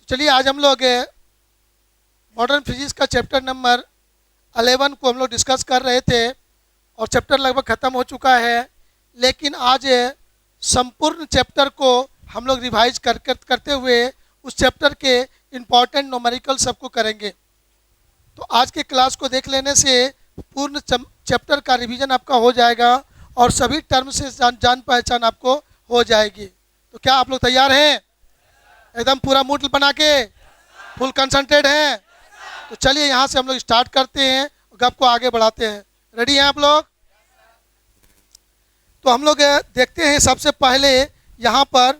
चलिए आज हम लोग मॉडर्न फिजिक्स का चैप्टर नंबर 11 को हम लोग डिस्कस कर रहे थे और चैप्टर लगभग ख़त्म हो चुका है। लेकिन आज संपूर्ण चैप्टर को हम लोग रिवाइज करते हुए उस चैप्टर के इम्पॉर्टेंट न्यूमेरिकल सबको करेंगे। तो आज के क्लास को देख लेने से पूर्ण चैप्टर का रिवीजन आपका हो जाएगा और सभी टर्म से जान पहचान आपको हो जाएगी। तो क्या आप लोग तैयार हैं? एकदम पूरा मूड बना के फुल कंसंट्रेट हैं? तो चलिए यहाँ से हम लोग स्टार्ट करते हैं और गप को आगे बढ़ाते हैं। रेडी हैं आप लोग? तो हम लोग देखते हैं सबसे पहले यहाँ पर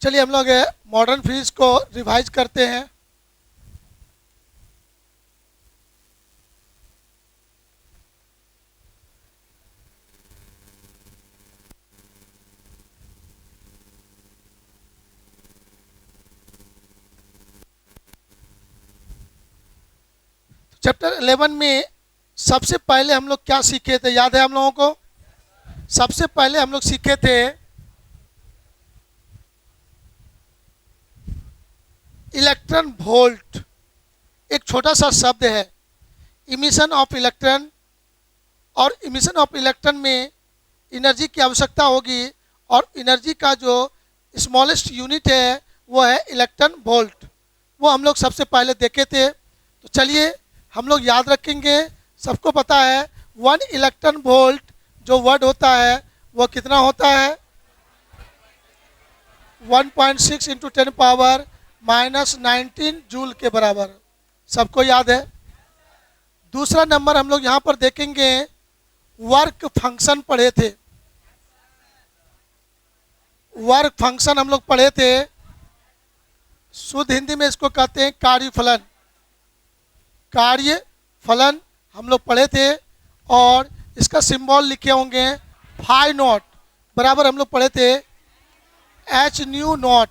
चलिए हम लोग मॉडर्न फिजिक्स को रिवाइज करते हैं। चैप्टर 11 में सबसे पहले हम लोग क्या सीखे थे, याद है हम लोगों को? सबसे पहले हम लोग सीखे थे इलेक्ट्रॉन वोल्ट। एक छोटा सा शब्द है, इमिशन ऑफ इलेक्ट्रॉन। और इमिशन ऑफ इलेक्ट्रॉन में एनर्जी की आवश्यकता होगी और एनर्जी का जो स्मॉलेस्ट यूनिट है वो है इलेक्ट्रॉन वोल्ट। वो हम लोग सबसे पहले देखे थे। तो चलिए हम लोग याद रखेंगे। सबको पता है 1 इलेक्ट्रॉन वोल्ट जो वर्ड होता है वो कितना होता है? 1.6 इंटू 10 पावर -19 जूल के बराबर। सबको याद है। दूसरा नंबर हम लोग यहाँ पर देखेंगे, वर्क फंक्शन पढ़े थे। वर्क फंक्शन हम लोग पढ़े थे, शुद्ध हिंदी में इसको कहते हैं कार्यफलन। कार्य फलन हम लोग पढ़े थे और इसका सिंबल लिखे होंगे फाई नॉट बराबर हम लोग पढ़े थे एच न्यू नॉट।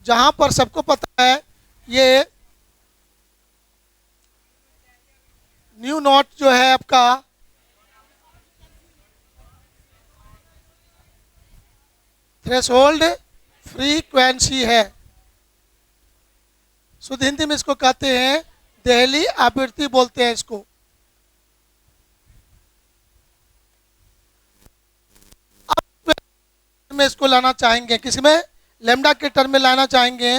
जहां पर सबको पता है ये न्यू नॉट जो है आपका थ्रेशोल्ड फ्रीक्वेंसी है। शुद्ध हिंदी में इसको कहते हैं देहली आवृत्ति बोलते हैं इसको। अब में इसको लाना चाहेंगे, किसी में लेमडा के टर्म में लाना चाहेंगे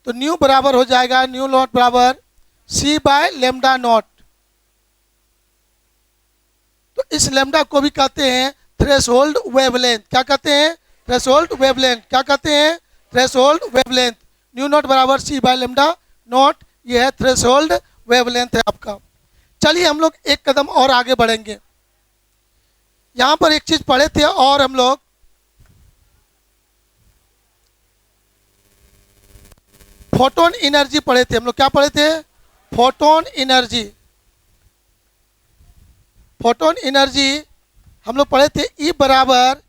तो न्यू बराबर हो जाएगा न्यू नॉट बराबर सी बाय लेमडा नॉट। तो इस लेमडा को भी कहते हैं थ्रेशोल्ड वेवलेंथ। क्या कहते हैं? Threshold wavelength. क्या कहते हैं? Threshold wavelength. न्यू नॉट बराबर सी बाय लेमडा नॉट, ये है थ्रेशोल्ड वेवलेंथ है आपका। चलिए हम लोग एक कदम और आगे बढ़ेंगे। यहां पर एक चीज पढ़े थे और हम लोग फोटोन एनर्जी पढ़े थे। हम लोग क्या पढ़े थे? Photon energy. फोटोन एनर्जी हम लोग पढ़े थे ई बराबर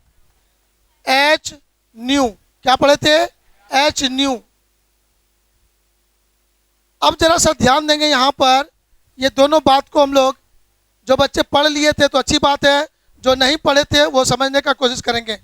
एच न्यू। क्या पढ़े थे? H new. अब जरा सा ध्यान देंगे यहाँ पर, ये दोनों बात को हम लोग, जो बच्चे पढ़ लिए थे तो अच्छी बात है, जो नहीं पढ़े थे वो समझने का कोशिश करेंगे।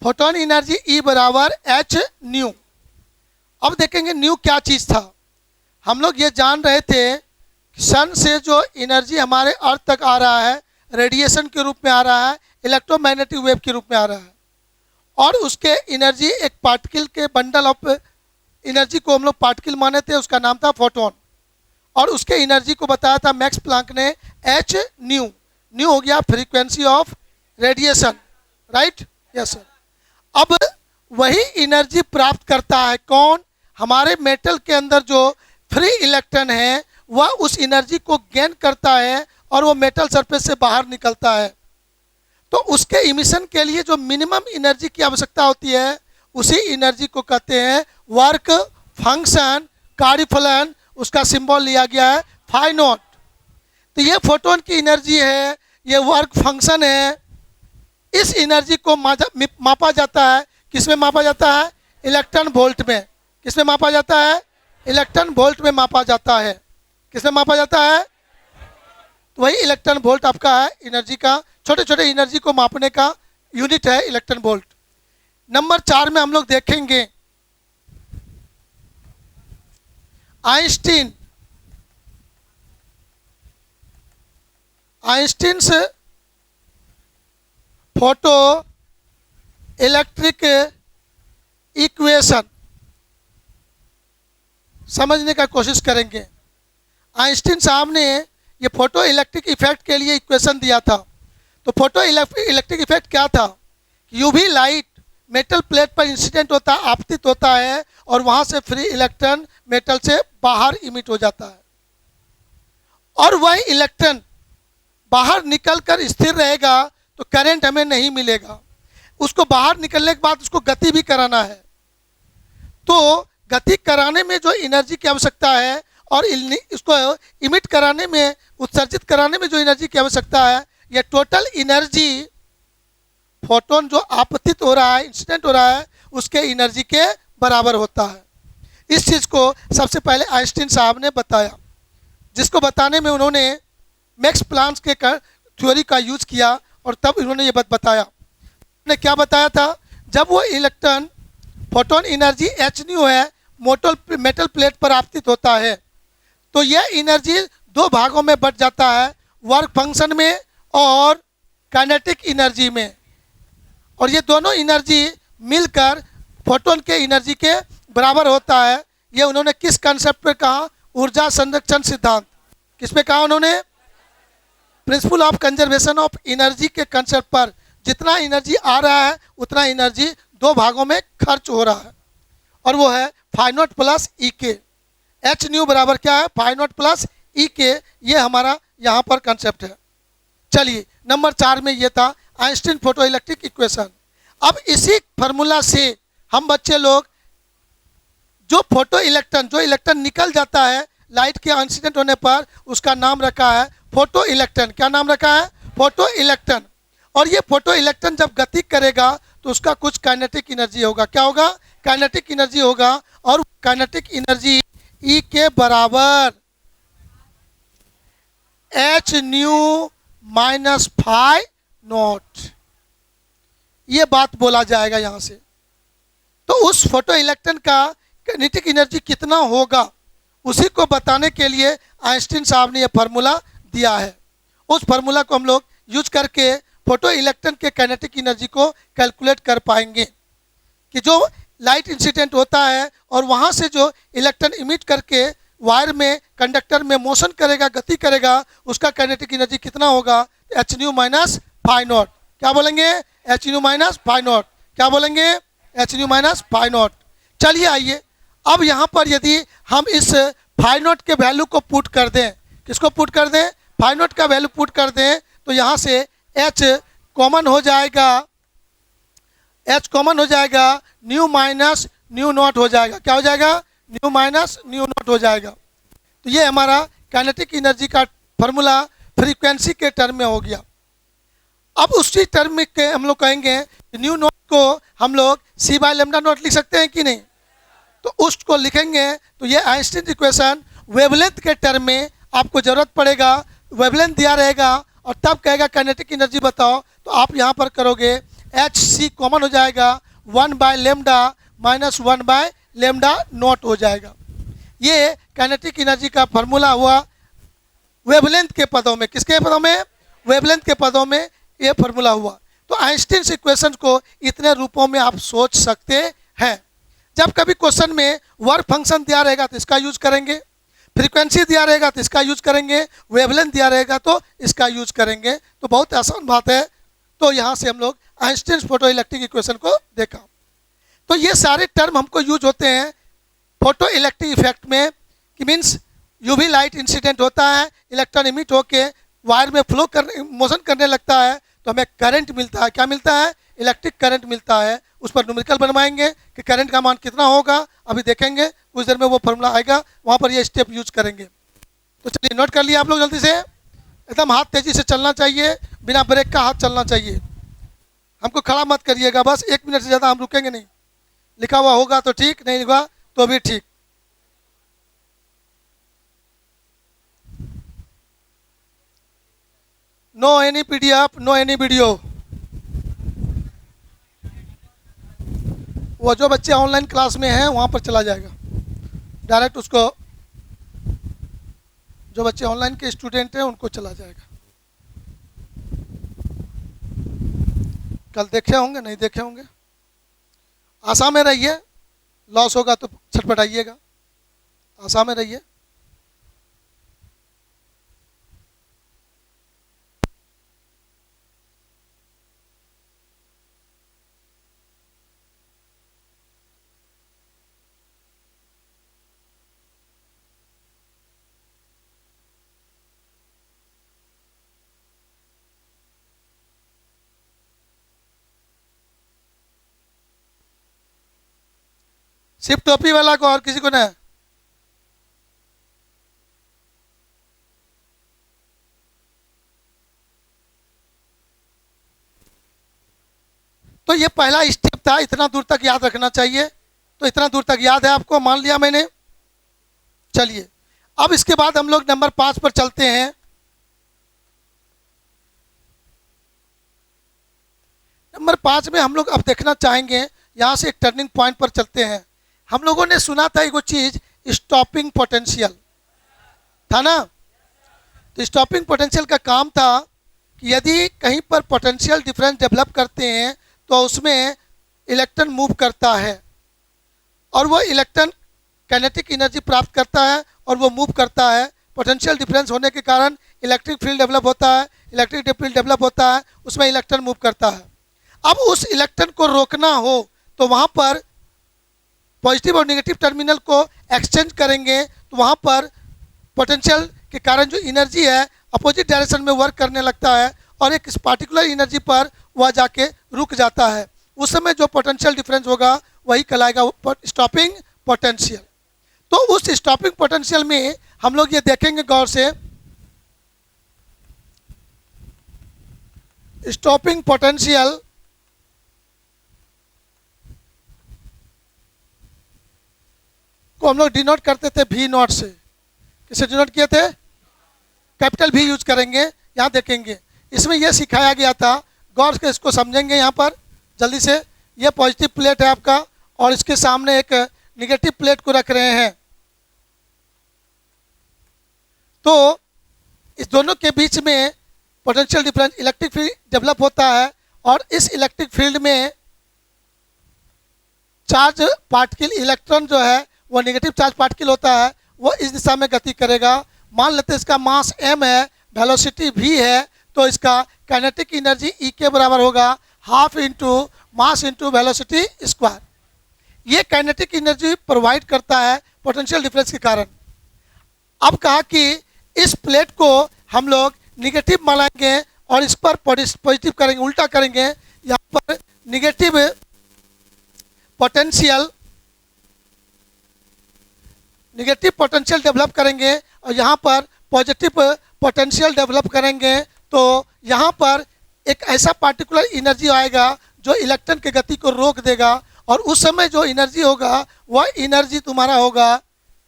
फोटोन एनर्जी ई बराबर एच न्यू। अब देखेंगे न्यू क्या चीज़ था। हम लोग ये जान रहे थे कि सन से जो एनर्जी हमारे अर्थ तक आ रहा है रेडिएशन के रूप में आ रहा है, इलेक्ट्रोमैग्नेटिक वेव के रूप में आ रहा है, और उसके एनर्जी एक पार्टिकल के बंडल ऑफ एनर्जी को हम लोग पार्टिकल माने थे, उसका नाम था फोटोन, और उसके एनर्जी को बताया था मैक्स प्लांक ने एच न्यू। न्यू हो गया frequency of radiation, right? Yes sir. अब वही एनर्जी प्राप्त करता है कौन? हमारे मेटल के अंदर जो फ्री इलेक्ट्रॉन है वह उस एनर्जी को गेन करता है और वो मेटल सरफेस से बाहर निकलता है। तो उसके इमिशन के लिए जो मिनिमम एनर्जी की आवश्यकता होती है उसी एनर्जी को कहते हैं वर्क फंक्शन कार्यफलन। उसका सिंबल लिया गया है फाई नॉट। तो ये फोटोन की एनर्जी है, ये वर्क फंक्शन है। इस एनर्जी को मापा जाता है, किसमें मापा जाता है? इलेक्ट्रॉन वोल्ट में। किसमें मापा जाता है? इलेक्ट्रॉन वोल्ट में मापा जाता है। किसमें मापा जाता है? तो वही इलेक्ट्रॉन वोल्ट आपका है एनर्जी का, छोटे छोटे एनर्जी को मापने का यूनिट है इलेक्ट्रॉन वोल्ट। नंबर 4 में हम लोग देखेंगे आइंस्टीन्स फोटो इलेक्ट्रिक इक्वेशन समझने का कोशिश करेंगे। आइंस्टीन साहब ने ये फोटो इलेक्ट्रिक इफेक्ट के लिए इक्वेशन दिया था। तो फोटो इलेक्ट्रिक इफेक्ट क्या था? यूवी लाइट मेटल प्लेट पर इंसिडेंट होता है, आपतित होता है, और वहाँ से फ्री इलेक्ट्रॉन मेटल से बाहर इमिट हो जाता है, और वह इलेक्ट्रॉन बाहर निकलकर स्थिर रहेगा तो करंट हमें नहीं मिलेगा। उसको बाहर निकलने के बाद उसको गति भी कराना है। तो गति कराने में जो एनर्जी की आवश्यकता है और इसको इमिट कराने में, उत्सर्जित कराने में जो एनर्जी की आवश्यकता है, यह टोटल एनर्जी फोटोन जो आपतित हो रहा है, इंसिडेंट हो रहा है, उसके एनर्जी के बराबर होता है। इस चीज़ को सबसे पहले आइंस्टीन साहब ने बताया, जिसको बताने में उन्होंने मैक्स प्लांक के थ्योरी का यूज किया, और तब इन्होंने ये बात बताया। उन्होंने क्या बताया था? जब वो electron photon energy H new है मेटल प्लेट पर आपतित होता है, तो यह एनर्जी 2 भागों में बट जाता है, वर्क फंक्शन में और काइनेटिक एनर्जी में। और ये दोनों एनर्जी मिलकर फोटोन के एनर्जी के बराबर होता है। ये उन्होंने किस कंसेप्ट पे कहा? ऊर्जा संरक्षण सिद्धांत। किस पे कहा उन्होंने? Principle of conservation of energy के कंसेप्ट पर। जितना एनर्जी आ रहा है उतना एनर्जी 2 भागों में खर्च हो रहा है, और वो है फाई नॉट प्लस ई के। एच न्यू बराबर क्या है? फाई नॉट प्लस ई के। ये हमारा यहाँ पर कंसेप्ट है। चलिए नंबर 4 में ये था आइंस्टीन फोटो इलेक्ट्रिक इक्वेशन। अब इसी फार्मूला से हम बच्चे लोग जो इलेक्ट्रॉन निकल जाता है लाइट के इंसिडेंट होने पर, उसका नाम रखा है फोटो इलेक्ट्रॉन। क्या नाम रखा है? Photo electron. और ये फोटो इलेक्ट्रॉन जब गति करेगा तो उसका कुछ काइनेटिक एनर्जी होगा। क्या होगा? काइनेटिक एनर्जी होगा, और काइनेटिक एनर्जी ई के बराबर H nu minus phi naught. ये बात बोला जाएगा यहाँ से। तो उस फोटो इलेक्ट्रॉन का काइनेटिक एनर्जी कितना होगा उसी को बताने के लिए आइंस्टीन साहब ने यह फार्मूला दिया है। उस फार्मूला को हम लोग यूज करके फोटो इलेक्ट्रॉन के काइनेटिक एनर्जी को कैलकुलेट कर पाएंगे कि जो लाइट इंसिडेंट होता है और वहाँ से जो इलेक्ट्रॉन इमिट करके वायर में, कंडक्टर में मोशन करेगा, गति करेगा, उसका काइनेटिक एनर्जी कितना होगा? H nu minus phi naught. क्या बोलेंगे? H nu minus phi naught. क्या बोलेंगे? H nu minus phi naught. चलिए आइए अब यहाँ पर यदि हम इस फाई नॉट के वैल्यू को पुट कर दें, किसको पुट कर दें? फाई नॉट का वैल्यू पुट कर दें, तो यहाँ से एच कॉमन हो जाएगा, एच कॉमन हो जाएगा, न्यू माइनस न्यू नॉट हो जाएगा। क्या हो जाएगा? न्यू माइनस न्यू नॉट हो जाएगा। तो ये हमारा काइनेटिक एनर्जी का फार्मूला फ्रीक्वेंसी के टर्म में हो गया। अब उसी टर्म में के हम लोग कहेंगे न्यू नॉट को हम लोग सी बाय लेमडा नॉट लिख सकते हैं कि नहीं? तो उसको लिखेंगे तो ये आइंस्टीन इक्वेशन वेवलेंथ के टर्म में आपको जरूरत पड़ेगा, वेवलेंथ दिया रहेगा और तब कहेगा काइनेटिक एनर्जी बताओ, तो आप यहाँ पर करोगे एच सी कॉमन हो जाएगा, 1/λ माइनस 1/λ नॉट हो जाएगा। ये काइनेटिक एनर्जी का फॉर्मूला हुआ वेवलेंथ के पदों में। किसके पदों में? वेवलेंथ के पदों में ये फॉर्मूला हुआ। तो आइंस्टीन इक्वेशन को इतने रूपों में आप सोच सकते हैं। जब कभी क्वेश्चन में वर्क फंक्शन दिया रहेगा तो इसका यूज करेंगे, फ्रीक्वेंसी दिया रहेगा तो इसका यूज करेंगे, वेवलेंथ दिया रहेगा तो इसका यूज करेंगे। तो बहुत आसान बात है। तो यहाँ से हम लोग आइंस्टीन फोटो इलेक्ट्रिक इक्वेशन को देखा। तो ये सारे टर्म हमको यूज होते हैं फोटो इलेक्ट्रिक इफेक्ट में, कि मीन्स यूवी लाइट इंसिडेंट होता है, इलेक्ट्रॉन इमिट होके वायर में फ्लो करने मोशन करने लगता है तो हमें करंट मिलता है। क्या मिलता है? इलेक्ट्रिक करंट मिलता है। उस पर न्यूमेरिकल बनवाएंगे कि करंट का मान कितना होगा, अभी देखेंगे कुछ देर में वो फॉर्मूला आएगा, वहाँ पर ये स्टेप यूज करेंगे। तो चलिए नोट कर लिया आप लोग जल्दी से। एकदम हाथ तेजी से चलना चाहिए, बिना ब्रेक का हाथ चलना चाहिए। हमको खड़ा मत करिएगा, बस 1 मिनट से ज़्यादा हम रुकेंगे नहीं। लिखा हुआ होगा तो ठीक, नहीं लिखा तो भी ठीक। No any PDF, no any video. वो जो बच्चे ऑनलाइन क्लास में हैं वहाँ पर चला जाएगा डायरेक्ट, उसको जो बच्चे ऑनलाइन के स्टूडेंट हैं उनको चला जाएगा। कल देखे होंगे, नहीं देखे होंगे। आशा में रहिए, लॉस होगा तो छटपटाइएगा। आशा में रहिए। सिर्फ टोपी वाला को, और किसी को नहीं। तो ये पहला स्टेप था, इतना दूर तक याद रखना चाहिए। तो इतना दूर तक याद है आपको, मान लिया मैंने। चलिए अब इसके बाद हम लोग नंबर 5 पर चलते हैं। नंबर 5 में हम लोग अब देखना चाहेंगे, यहाँ से एक टर्निंग पॉइंट पर चलते हैं। हम लोगों ने सुना था एक चीज, स्टॉपिंग पोटेंशियल था ना। तो स्टॉपिंग पोटेंशियल का काम था कि यदि कहीं पर पोटेंशियल डिफरेंस डेवलप करते हैं तो उसमें इलेक्ट्रॉन मूव करता है और वो इलेक्ट्रॉन काइनेटिक एनर्जी प्राप्त करता है और वो मूव करता है। पोटेंशियल डिफरेंस होने के कारण इलेक्ट्रिक फील्ड डेवलप होता है, इलेक्ट्रिक फील्ड डेवलप होता है, उसमें इलेक्ट्रॉन मूव करता है। अब उस इलेक्ट्रॉन को रोकना हो तो वहाँ पर पॉजिटिव और नेगेटिव टर्मिनल को एक्सचेंज करेंगे, तो वहाँ पर पोटेंशियल के कारण जो एनर्जी है अपोजिट डायरेक्शन में वर्क करने लगता है और एक पार्टिकुलर एनर्जी पर वह जाके रुक जाता है। उस समय जो पोटेंशियल डिफरेंस होगा वही कहलाएगा स्टॉपिंग पोटेंशियल। तो उस स्टॉपिंग पोटेंशियल में हम लोग ये देखेंगे गौर से, स्टॉपिंग पोटेंशियल को हम लोग डिनोट करते थे V नॉट से। किसे डिनोट किए थे? कैपिटल V यूज करेंगे। यहाँ देखेंगे इसमें यह सिखाया गया था, गौर से इसको समझेंगे। यहाँ पर जल्दी से, ये पॉजिटिव प्लेट है आपका और इसके सामने एक निगेटिव प्लेट को रख रहे हैं। तो इस दोनों के बीच में potential difference electric field develop होता है और इस इलेक्ट्रिक फील्ड में चार्ज पार्टिकल इलेक्ट्रॉन जो है वो नेगेटिव चार्ज पार्टिकल होता है, वो इस दिशा में गति करेगा। मान लेते हैं इसका मास m है, वेलोसिटी v है, तो इसका काइनेटिक एनर्जी E के बराबर होगा half into mass into velocity square. ये काइनेटिक एनर्जी प्रोवाइड करता है पोटेंशियल डिफरेंस के कारण। अब कहा कि इस प्लेट को हम लोग निगेटिव बनाएंगे और इस पर पॉजिटिव करेंगे, उल्टा करेंगे। यहाँ पर निगेटिव पोटेंशियल डेवलप करेंगे और यहाँ पर पॉजिटिव पोटेंशियल डेवलप करेंगे। तो यहाँ पर एक ऐसा पार्टिकुलर एनर्जी आएगा जो इलेक्ट्रॉन की गति को रोक देगा और उस समय जो एनर्जी होगा वह एनर्जी तुम्हारा होगा,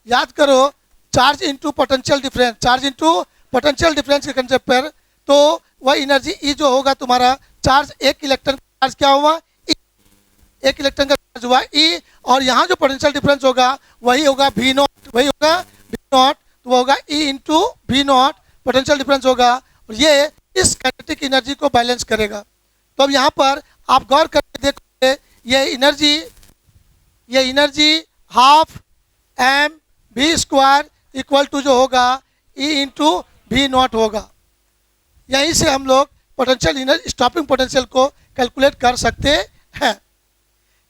याद करो, charge into potential difference. Charge into potential difference के कंसेप्ट पर तो वह एनर्जी E जो होगा तुम्हारा चार्ज एक इलेक्ट्रॉन चार्ज क्या हुआ, E, एक इलेक्ट्रॉन का चार्ज हुआ E, और यहाँ जो पोटेंशियल डिफरेंस होगा वही होगा V नॉट, वही होगा V नॉट, तो वो होगा E into V not potential difference होगा, और ये इस काइनेटिक एनर्जी को बैलेंस करेगा। तो अब यहाँ पर आप गौर करके देखोगे ये energy half M V square equal to जो होगा E इंटू V नॉट होगा। यहीं से हम लोग पोटेंशियल एनर्जी स्टॉपिंग पोटेंशियल को कैलकुलेट कर सकते हैं।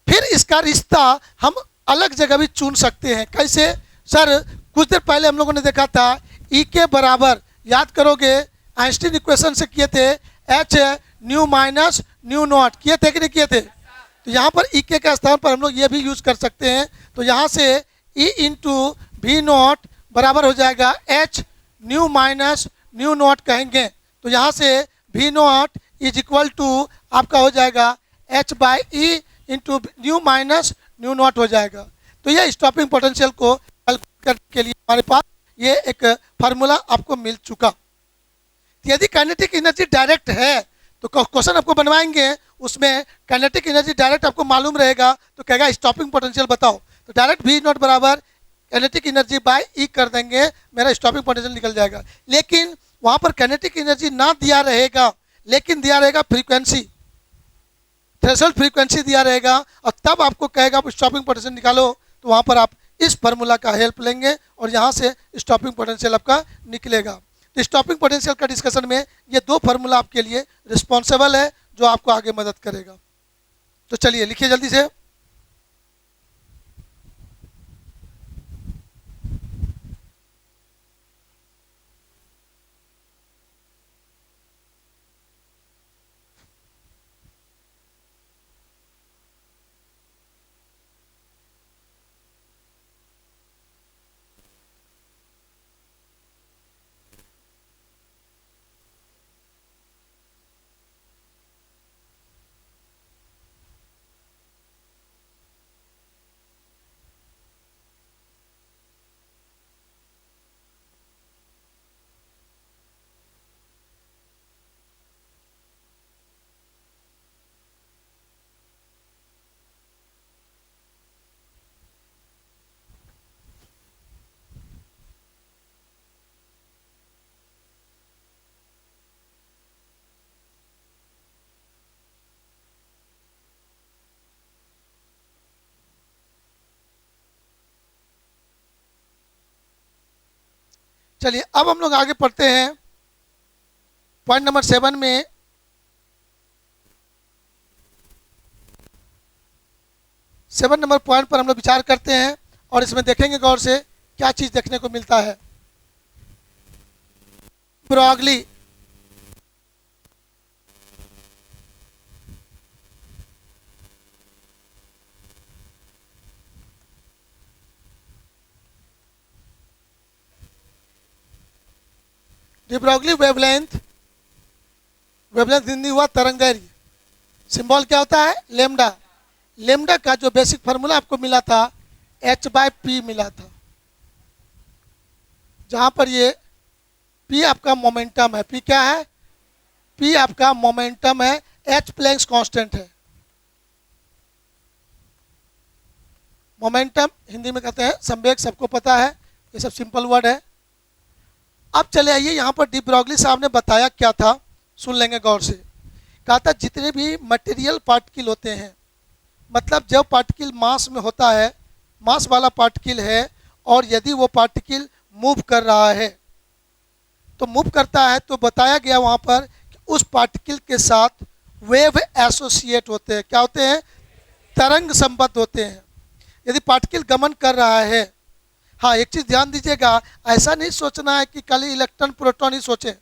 फिर इसका रिश्ता हम अलग जगह भी चुन सकते हैं। कैसे सर, कुछ देर पहले हम लोगों ने देखा था E के बराबर, याद करोगे आइंस्टीन इक्वेशन से किए थे, H nu minus nu not, किए थे कि नहीं किए थे। तो यहाँ पर E के स्थान पर हम लोग ये भी यूज कर सकते हैं। तो यहाँ से E इंटू V नॉट बराबर हो जाएगा H nu minus nu naught कहेंगे। तो यहाँ से V naught is equal to आपका हो जाएगा H by E into nu minus nu naught हो जाएगा। तो ये स्टॉपिंग पोटेंशियल को कैलकुलेट करने के लिए हमारे पास ये एक फार्मूला आपको मिल चुका। यदि काइनेटिक एनर्जी डायरेक्ट है तो क्वेश्चन आपको बनवाएंगे, उसमें काइनेटिक एनर्जी डायरेक्ट आपको मालूम रहेगा तो कहेगा स्टॉपिंग पोटेंशियल बताओ, तो डायरेक्ट V नॉट बराबर काइनेटिक एनर्जी बाय E कर देंगे, मेरा स्टॉपिंग पोटेंशियल निकल जाएगा। लेकिन वहाँ पर काइनेटिक एनर्जी ना दिया रहेगा, लेकिन दिया रहेगा फ्रीक्वेंसी, थ्रेशोल्ड फ्रीक्वेंसी दिया रहेगा, और तब आपको कहेगा स्टॉपिंग पोटेंशियल निकालो, तो वहाँ पर आप इस फार्मूला का हेल्प लेंगे और यहाँ से स्टॉपिंग पोटेंशियल आपका निकलेगा। तो स्टॉपिंग पोटेंशियल का डिस्कशन में ये दो फार्मूला आपके लिए रिस्पॉन्सिबल है जो आपको आगे मदद करेगा। तो चलिए लिखिए जल्दी से। चलिए अब हम लोग आगे पढ़ते हैं पॉइंट नंबर 7 में। सेवन नंबर पॉइंट पर हम लोग विचार करते हैं और इसमें देखेंगे गौर से क्या चीज देखने को मिलता है। Broglie de Broglie wavelength, wavelength Hindi हुआ तरंगदैर्घ्य, सिंबल क्या होता है लेमडा। लेमडा का जो बेसिक फार्मूला आपको मिला था H/P मिला था, जहां पर ये P आपका मोमेंटम है। P क्या है, P आपका मोमेंटम है, H प्लैंक्स कांस्टेंट है। मोमेंटम हिंदी में कहते हैं संवेग, सबको पता है, ये सब सिंपल वर्ड है। अब चले आइए यहाँ पर डी ब्रॉगली साहब ने बताया क्या था, सुन लेंगे गौर से। कहा था जितने भी मटेरियल पार्टिकल होते हैं, मतलब जब पार्टिकल मास में होता है, मास वाला पार्टिकल है, और यदि वो पार्टिकल मूव कर रहा है, तो मूव करता है तो बताया गया वहाँ पर कि उस पार्टिकल के साथ वेव एसोसिएट होते हैं। क्या होते हैं, तरंग संबद्ध होते हैं। यदि पार्टिकल गमन कर रहा है, हाँ एक चीज़ ध्यान दीजिएगा, ऐसा नहीं सोचना है कि खाली इलेक्ट्रॉन प्रोटॉन ही सोचें,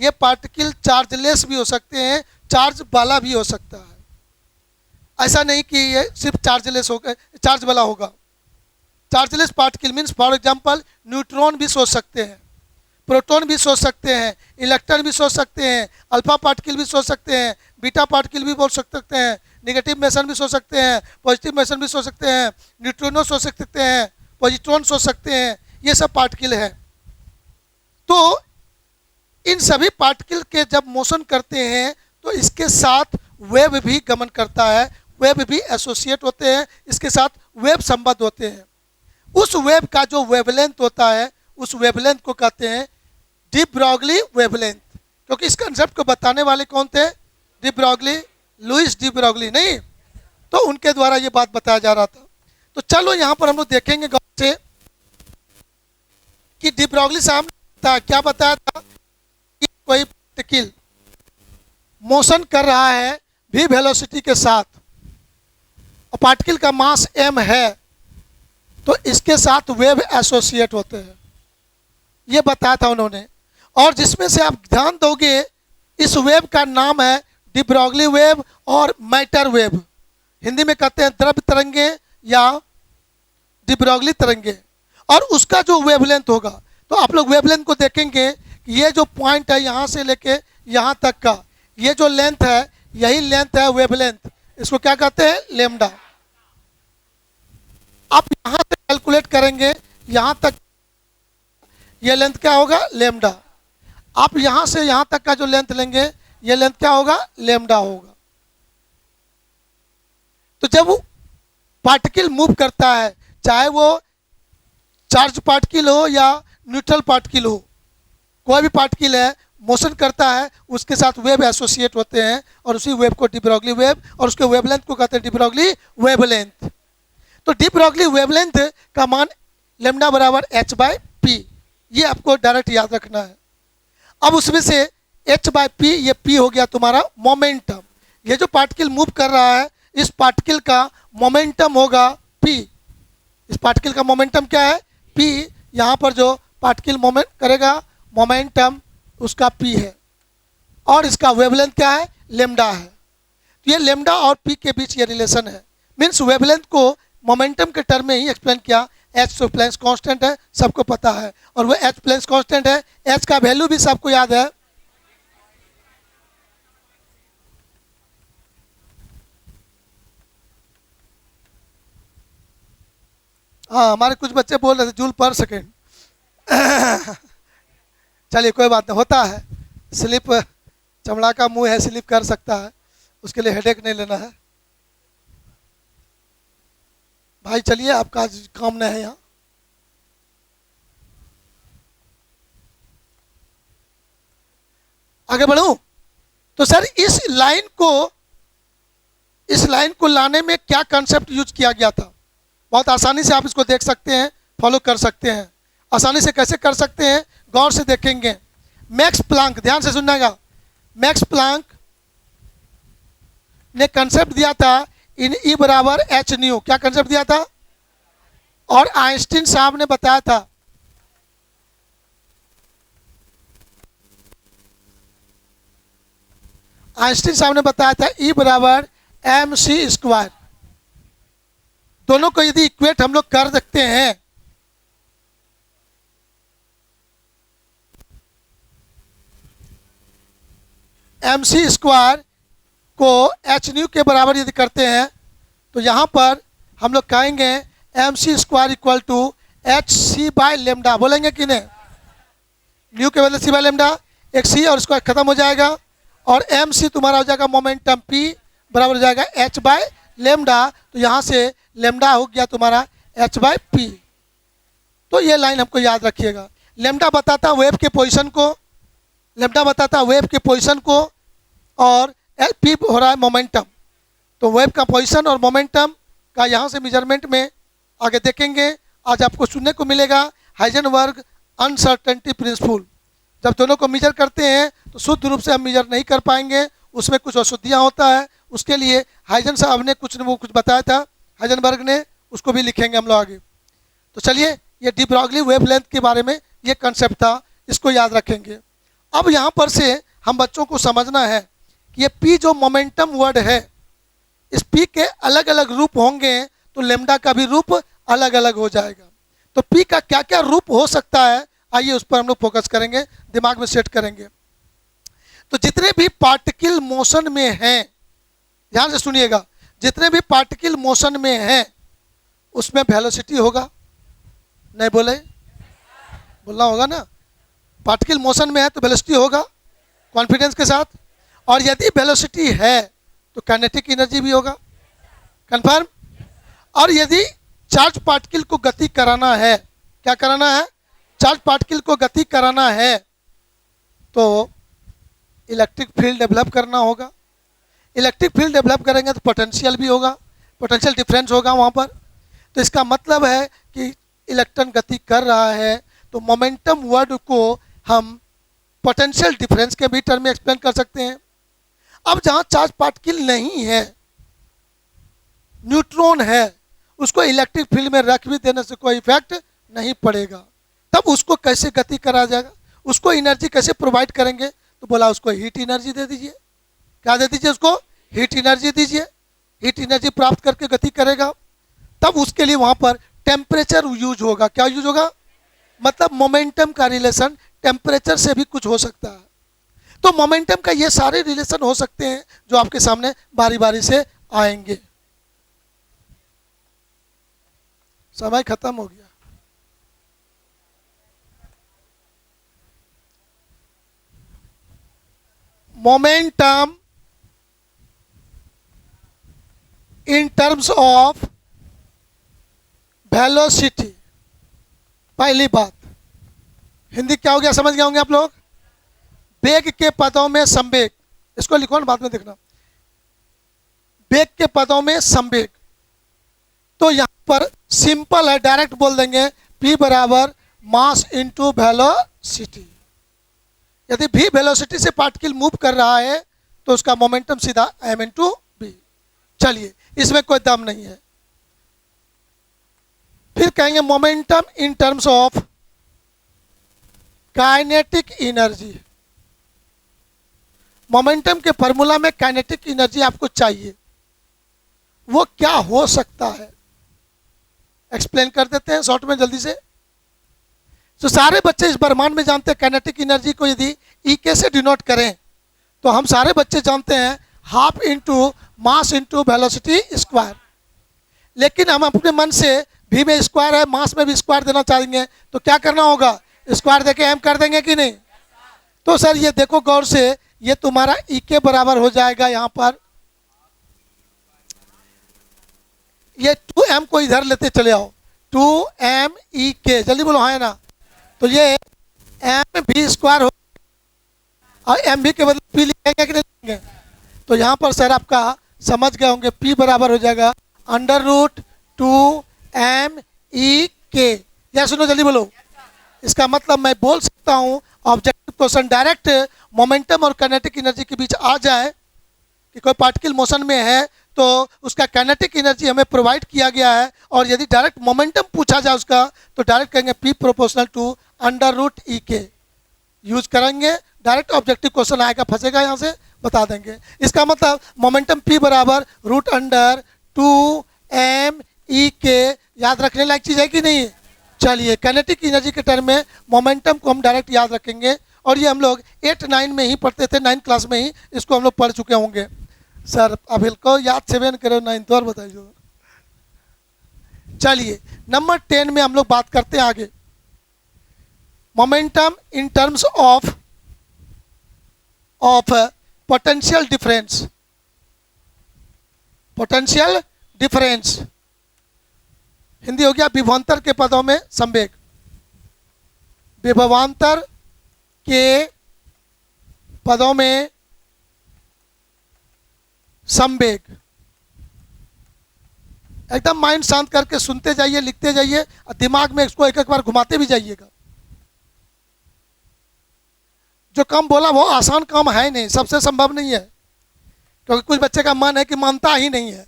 ये पार्टिकल चार्जलेस भी हो सकते हैं, चार्ज वाला भी हो सकता है। ऐसा नहीं कि ये सिर्फ चार्जलेस होगा, चार्ज वाला होगा। Chargeless particle means for example neutron भी सोच सकते हैं, प्रोटॉन भी सोच सकते हैं, इलेक्ट्रॉन भी सोच सकते हैं, अल्फा पार्टिकल भी सोच सकते हैं, बीटा पार्टिकल भी बोल सकते हैं, नेगेटिव मोशन भी सोच सकते हैं, पॉजिटिव मोशन भी सोच सकते हैं, न्यूट्रिनो सोच सकते हैं, पॉजिट्रॉन सोच सकते हैं, ये सब पार्टिकल है। तो इन सभी पार्टिकल के जब मोशन करते हैं तो इसके साथ वेव भी गमन करता है, वेव भी एसोसिएट होते हैं, इसके साथ वेव संबद्ध होते हैं। उस वेव का जो वेवलेंथ होता है उस वेवलेंथ को कहते हैं डी ब्रॉगली वेवलेंथ। क्योंकि इस कंसेप्ट को बताने वाले कौन थे? De Broglie, Louis de Broglie, नहीं तो उनके द्वारा ये बात बताया जा रहा था। तो चलो यहाँ पर हम लोग देखेंगे गौर से कि डी ब्रॉगली साहब ने क्या बताया था कि कोई पार्टिकल मोशन कर रहा है v वेलोसिटी के साथ और पार्टिकल का मास m है, तो इसके साथ वेव एसोसिएट होते हैं, ये बताया था उन्होंने। और जिसमें से आप ध्यान दोगे इस वेव का नाम है डी ब्रॉगली वेव और मैटर वेव। हिंदी में कहते हैं द्रव्य तरंगे या डी ब्रॉगली तरंगे। और उसका जो वेवलेंथ होगा, तो आप लोग वेवलेंथ को देखेंगे कि ये जो पॉइंट है यहाँ से लेके यहाँ तक का, ये जो लेंथ है यही लेंथ है वेवलेंथ। इसको क्या कहते हैं? लेम्डा। आप यहाँ से कैलकुलेट करेंगे यहाँ तक, ये लेंथ क्या होगा? लेम्डा। आप यहाँ से यहाँ तक का जो लेंथ लेंगे ये लेंथ क्या होगा? लेम्डा होगा। तो जब वो पार्टिकल मूव करता है, चाहे वो चार्ज पार्टिकल हो या न्यूट्रल पार्टिकल हो, कोई भी पार्टिकल है मोशन करता है उसके साथ वेव एसोसिएट होते हैं और उसी वेव को डी ब्रॉगली वेव और उसके वेवलेंथ को कहते हैं डी ब्रॉगली वेवलेंथ। तो डी ब्रॉगली वेवलेंथ का मान लेम्डा बराबर h/p, ये आपको डायरेक्ट याद रखना है। अब उसमें से h/p, ये p हो गया तुम्हारा मोमेंटम। ये जो पार्टिकल मूव कर रहा है इस पार्टिकल का मोमेंटम होगा p। इस पार्टिकल का मोमेंटम क्या है? p। यहाँ पर जो पार्टिकल मोमेंट करेगा मोमेंटम उसका p है और इसका वेवलेंथ क्या है? लेम्डा है। तो ये लेम्डा और p के बीच ये रिलेशन है। मीन्स वेवलेंथ को मोमेंटम के टर्म में ही एक्सप्लेन किया। h तो प्लैंक्स कांस्टेंट है, सबको पता है, और वो h प्लैंक्स कांस्टेंट है, h का वैल्यू भी सबको याद है। हाँ, हमारे कुछ बच्चे बोल रहे थे जूल पर सेकेंड। चलिए कोई बात नहीं, होता है, स्लिप, चमड़ा का मुंह है, स्लिप कर सकता है, उसके लिए हेडेक नहीं लेना है। भाई चलिए, आपका आज काम नहीं है यहाँ। आगे बढ़ूं तो सर इस लाइन को लाने में क्या कंसेप्ट यूज किया गया था? बहुत आसानी से आप इसको देख सकते हैं, फॉलो कर सकते हैं। आसानी से कैसे कर सकते हैं? गौर से देखेंगे। मैक्स प्लांक, ध्यान से सुनना, मैक्स प्लांक ने कंसेप्ट दिया था इन ई बराबर एच न्यू। क्या कंसेप्ट दिया था? और आइंस्टीन साहब ने बताया था ई बराबर एम सी स्क्वायर। दोनों को यदि इक्वेट हम लोग कर सकते हैं एम सी स्क्वायर को एच न्यू के बराबर यदि करते हैं तो यहाँ पर हम लोग कहेंगे M C square equal to H C by lambda. बोलेंगे कि नहीं? न्यू के बदले सी बाय लेमडा, एक सी और स्क्वायर खत्म हो जाएगा और एम सी तुम्हारा हो जाएगा मोमेंटम पी बराबर हो जाएगा एच बाय लेमडा। तो यहाँ से लेमडा हो गया तुम्हारा एच बाय पी। तो ये लाइन हमको याद रखिएगा। लेमडा बताता वेव के पोजीशन को, लेमडा बताता वेव के पोजीशन को, और पी हो रहा है मोमेंटम। तो वेव का पोजीशन और मोमेंटम का यहाँ से मेजरमेंट में आगे देखेंगे। आज आपको सुनने को मिलेगा हाइजेनबर्ग अनसर्टेनिटी प्रिंसिपल। जब दोनों को मेजर करते हैं तो शुद्ध रूप से हम मेजर नहीं कर पाएंगे, उसमें कुछ अशुद्धियाँ होता है। उसके लिए हाइजन साहब ने कुछ बताया था, हाइजेनबर्ग ने, उसको भी लिखेंगे हम लोग आगे। तो चलिए, ये डी ब्रॉगली वेवलेंथ के बारे में ये कंसेप्ट था, इसको याद रखेंगे। अब यहाँ पर से हम बच्चों को समझना है कि ये पी जो मोमेंटम वर्ड है, इस पी के अलग अलग रूप होंगे तो लेमडा का भी रूप अलग अलग हो जाएगा। तो पी का क्या क्या रूप हो सकता है, आइए उस पर हम लोग फोकस करेंगे, दिमाग में सेट करेंगे। तो जितने भी पार्टिकल मोशन में हैं, ध्यान से सुनिएगा, जितने भी पार्टिकल मोशन में हैं उसमें वेलोसिटी होगा। नहीं बोले? बोलना होगा ना। पार्टिकल मोशन में है तो वेलोसिटी होगा कॉन्फिडेंस के साथ। और यदि वेलोसिटी है तो काइनेटिक एनर्जी भी होगा। कंफर्म। और यदि चार्ज पार्टिकल को गति कराना है, क्या कराना है, चार्ज पार्टिकल को गति कराना है, तो इलेक्ट्रिक फील्ड डेवलप करना होगा। इलेक्ट्रिक फील्ड डेवलप करेंगे तो पोटेंशियल भी होगा, पोटेंशियल डिफरेंस होगा वहाँ पर। तो इसका मतलब है कि इलेक्ट्रॉन गति कर रहा है, तो मोमेंटम वर्ड को हम पोटेंशियल डिफरेंस के भी टर्म में एक्सप्लेन कर सकते हैं। अब जहाँ चार्ज पार्टिकल नहीं है, न्यूट्रॉन है, उसको इलेक्ट्रिक फील्ड में रख भी देने से कोई इफेक्ट नहीं पड़ेगा, तब उसको कैसे गति करा जाएगा, उसको एनर्जी कैसे प्रोवाइड करेंगे, तो बोला उसको हीट एनर्जी दे दीजिए। क्या दे दीजिए उसको, हीट एनर्जी दीजिए। हीट एनर्जी प्राप्त करके गति करेगा। तब उसके लिए वहां पर टेम्परेचर यूज होगा। क्या यूज होगा, मतलब मोमेंटम का रिलेशन टेम्परेचर से भी कुछ हो सकता है। तो मोमेंटम का ये सारे रिलेशन हो सकते हैं जो आपके सामने बारी बारी से आएंगे। समय खत्म हो गया। Momentum in terms of velocity. पहली बात, हिंदी क्या हो गया समझ गए होंगे आप लोग। वेग के पदों में संवेग, इसको लिखो ना बाद में देखना। वेग के पदों में संवेग, तो यहां पर सिंपल है, डायरेक्ट बोल देंगे P बराबर मास इंटू वेलोसिटी। यदि v वेलोसिटी से पार्टिकल मूव कर रहा है तो उसका मोमेंटम सीधा m इंटू बी। चलिए, इसमें कोई दम नहीं है। फिर कहेंगे momentum in terms of kinetic energy. Momentum के फॉर्मूला में काइनेटिक एनर्जी आपको चाहिए, वो क्या हो सकता है, एक्सप्लेन कर देते हैं शॉर्ट में जल्दी से। तो सारे बच्चे इस ब्रह्मांड में जानते हैं काइनेटिक एनर्जी को यदि ई के से डिनोट करें तो हम सारे बच्चे जानते हैं half into mass into velocity square. लेकिन हम अपने मन से भी में स्क्वायर है, मास में भी स्क्वायर देना चाहेंगे, तो क्या करना होगा, स्क्वायर देके एम कर देंगे कि नहीं। तो सर ये देखो गौर से, ये तुम्हारा ई के बराबर हो जाएगा। यहां पर ये 2m को इधर लेते चले आओ, 2m ई के, जल्दी बोलो हाँ है ना। तो ये एम भी स्क्वायर हो और एम भी के बदले पी लिखेंगे कि नहीं लिखेंगे। तो यहाँ पर सर आपका समझ गए होंगे, P बराबर हो जाएगा √2m ई के। या सुनो जल्दी बोलो। इसका मतलब मैं बोल सकता हूँ ऑब्जेक्टिव क्वेश्चन डायरेक्ट मोमेंटम और काइनेटिक एनर्जी के बीच आ जाए कि कोई पार्टिकल मोशन में है तो उसका काइनेटिक एनर्जी हमें प्रोवाइड किया गया है, और यदि डायरेक्ट मोमेंटम पूछा जाए उसका तो डायरेक्ट कहेंगे P proportional to √E use करेंगे। डायरेक्ट ऑब्जेक्टिव क्वेश्चन आएगा, फंसेगा यहाँ से बता देंगे। इसका मतलब मोमेंटम P बराबर √2m ई के। याद रखने लायक चीज़ है कि नहीं। चलिए, काइनेटिक एनर्जी के टर्म में मोमेंटम को हम डायरेक्ट याद रखेंगे, और ये हम लोग 8-9 में ही पढ़ते थे, 9 क्लास में ही इसको हम लोग पढ़ चुके होंगे। सर अब इनको याद से बेन करो 9 तो और बताइए। चलिए, नंबर 10 में हम लोग बात करते हैं आगे, momentum in terms of potential difference. Potential difference Hindi हो गया विभवांतर के पदों में संवेग। विभवांतर के पदों में संवेग। एकदम माइंड शांत करके सुनते जाइए, लिखते जाइए, और दिमाग में इसको एक एक बार घुमाते भी जाइएगा। जो काम बोला वो आसान काम है नहीं, सबसे संभव नहीं है, क्योंकि कुछ बच्चे का मन है कि मानता ही नहीं है